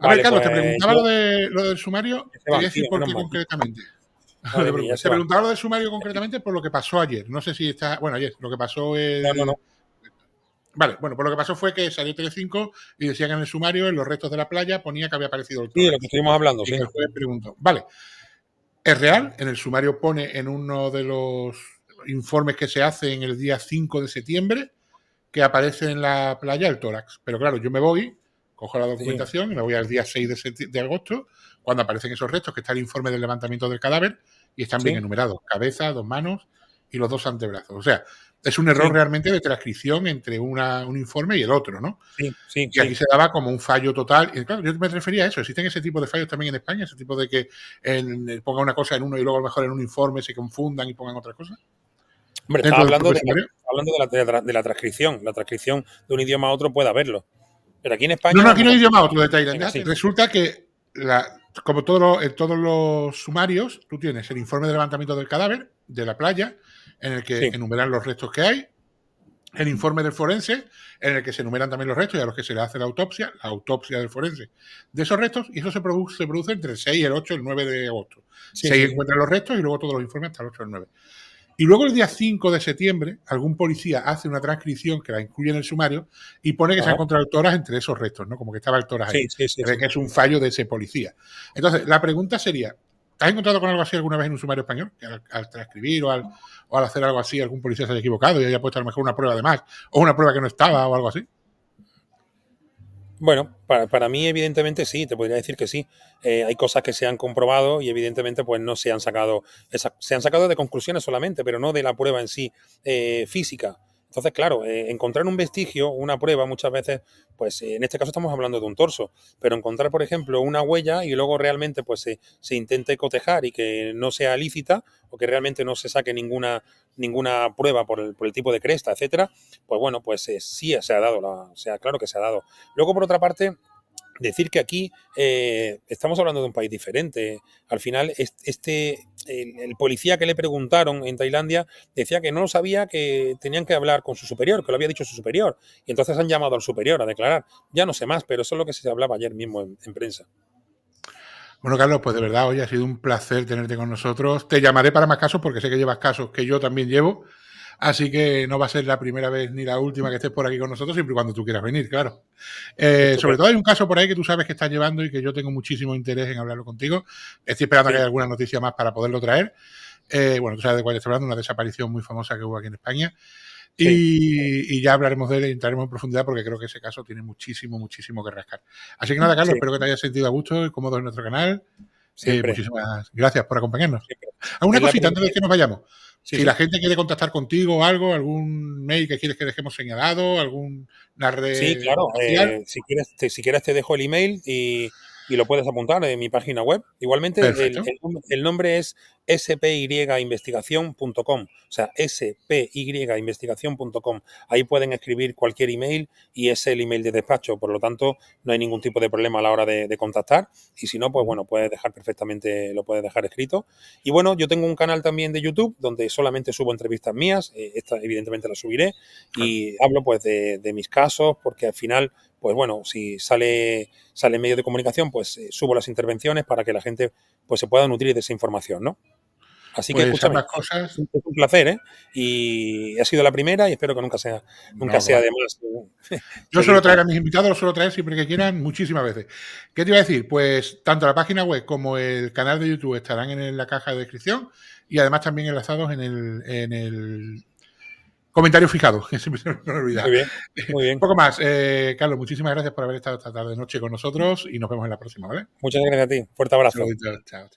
Speaker 1: A ver, Carlos, te preguntaba lo del sumario, te voy a decir por qué concretamente. Te preguntaba lo del sumario concretamente por lo que pasó ayer. No sé si está... Bueno, ayer, lo que pasó es...
Speaker 2: No.
Speaker 1: Vale, bueno, pues lo que pasó fue que salió Telecinco y decían en el sumario, en los restos de la playa, ponía que había aparecido el
Speaker 2: Sí, de lo que estuvimos hablando,
Speaker 1: y
Speaker 2: sí.
Speaker 1: que el juez preguntó. Vale. es real. En el sumario pone en uno de los informes que se hace en el día 5 de septiembre que aparece en la playa el tórax. Pero claro, yo me voy, cojo la documentación y me voy al día 6 de agosto, cuando aparecen esos restos, que está el informe del levantamiento del cadáver y están bien enumerados. Cabeza, 2 manos y los 2 antebrazos. O sea, es un error realmente de transcripción entre un informe y el otro, ¿no? Y aquí se daba como un fallo total. Y claro, yo me refería a eso. ¿Existen ese tipo de fallos también en España? ¿Ese tipo de que ponga una cosa en uno y luego a lo mejor en un informe se confundan y pongan otra cosa?
Speaker 2: Hombre, estaba hablando de la transcripción. La transcripción de un idioma a otro puede haberlo. Pero aquí en España...
Speaker 1: No, aquí no hay idioma a otro de Tailandia. Resulta que, como todos los sumarios, tú tienes el informe de levantamiento del cadáver de la playa, en el que enumeran los restos que hay, el informe del forense, en el que se enumeran también los restos y a los que se le hace la autopsia del forense de esos restos, y eso se produce entre el 6, el 8 y el 9 de agosto. Se encuentran los restos y luego todos los informes hasta el 8 y el 9. Y luego el día 5 de septiembre, algún policía hace una transcripción que la incluye en el sumario y pone que se ha encontrado el tórax entre esos restos, ¿no? Como que estaba el tórax ahí. Que es un fallo de ese policía. Entonces, la pregunta sería, ¿te has encontrado con algo así alguna vez en un sumario español? Que al transcribir o al hacer algo así, algún policía se haya equivocado y haya puesto a lo mejor una prueba de más o una prueba que no estaba o algo así.
Speaker 2: Bueno, para mí evidentemente sí, te podría decir que sí. Hay cosas que se han comprobado y evidentemente pues no se han sacado, se han sacado de conclusiones solamente, pero no de la prueba en sí física. Entonces, claro, encontrar un vestigio, una prueba muchas veces, pues en este caso estamos hablando de un torso, pero encontrar, por ejemplo, una huella y luego realmente pues se intente cotejar y que no sea lícita o que realmente no se saque ninguna prueba por el tipo de cresta, etcétera, pues bueno, pues sí se ha dado, claro que se ha dado. Luego, por otra parte, decir que aquí estamos hablando de un país diferente. Al final, el policía que le preguntaron en Tailandia decía que no lo sabía, que tenían que hablar con su superior, que lo había dicho su superior. Y entonces han llamado al superior a declarar. Ya no sé más, pero eso es lo que se hablaba ayer mismo en prensa.
Speaker 1: Bueno, Carlos, pues de verdad, hoy ha sido un placer tenerte con nosotros. Te llamaré para más casos porque sé que llevas casos que yo también llevo. Así que no va a ser la primera vez ni la última que estés por aquí con nosotros, siempre y cuando tú quieras venir, claro. Sobre todo hay un caso por ahí que tú sabes que estás llevando y que yo tengo muchísimo interés en hablarlo contigo. Estoy esperando a que haya alguna noticia más para poderlo traer. Bueno, tú sabes de cuál estoy hablando, una desaparición muy famosa que hubo aquí en España. Y ya hablaremos de él y entraremos en profundidad porque creo que ese caso tiene muchísimo que rascar. Así que nada, Carlos, espero que te hayas sentido a gusto y cómodo en nuestro canal. Muchísimas gracias por acompañarnos. Una cosita antes de que nos vayamos. Si la gente quiere contactar contigo o algo, algún mail que quieres que dejemos señalado, alguna red.
Speaker 2: Sí, claro. Si quieres te dejo el email y lo puedes apuntar en mi página web. Igualmente, el nombre es spyinvestigación.com. O sea, spyinvestigación.com. Ahí pueden escribir cualquier email y es el email de despacho. Por lo tanto, no hay ningún tipo de problema a la hora de contactar. Y si no, pues bueno, lo puedes dejar escrito. Y bueno, yo tengo un canal también de YouTube donde solamente subo entrevistas mías. Esta evidentemente la subiré. Y hablo pues de mis casos porque al final, pues bueno, si sale en medios de comunicación, pues subo las intervenciones para que la gente pues se pueda nutrir de esa información, ¿no? Así que escúchame, es un placer, ¿eh? Y ha sido la primera y espero que nunca sea de más.
Speaker 1: Yo suelo traer a mis invitados, lo suelo traer siempre que quieran, muchísimas veces. ¿Qué te iba a decir? Pues tanto la página web como el canal de YouTube estarán en la caja de descripción y además también enlazados en el comentario fijado, que siempre se me olvida.
Speaker 2: Muy bien.
Speaker 1: Un poco más. Carlos, muchísimas gracias por haber estado esta tarde noche con nosotros y nos vemos en la próxima, ¿vale?
Speaker 2: Muchas gracias a ti. Fuerte abrazo.
Speaker 1: Chao.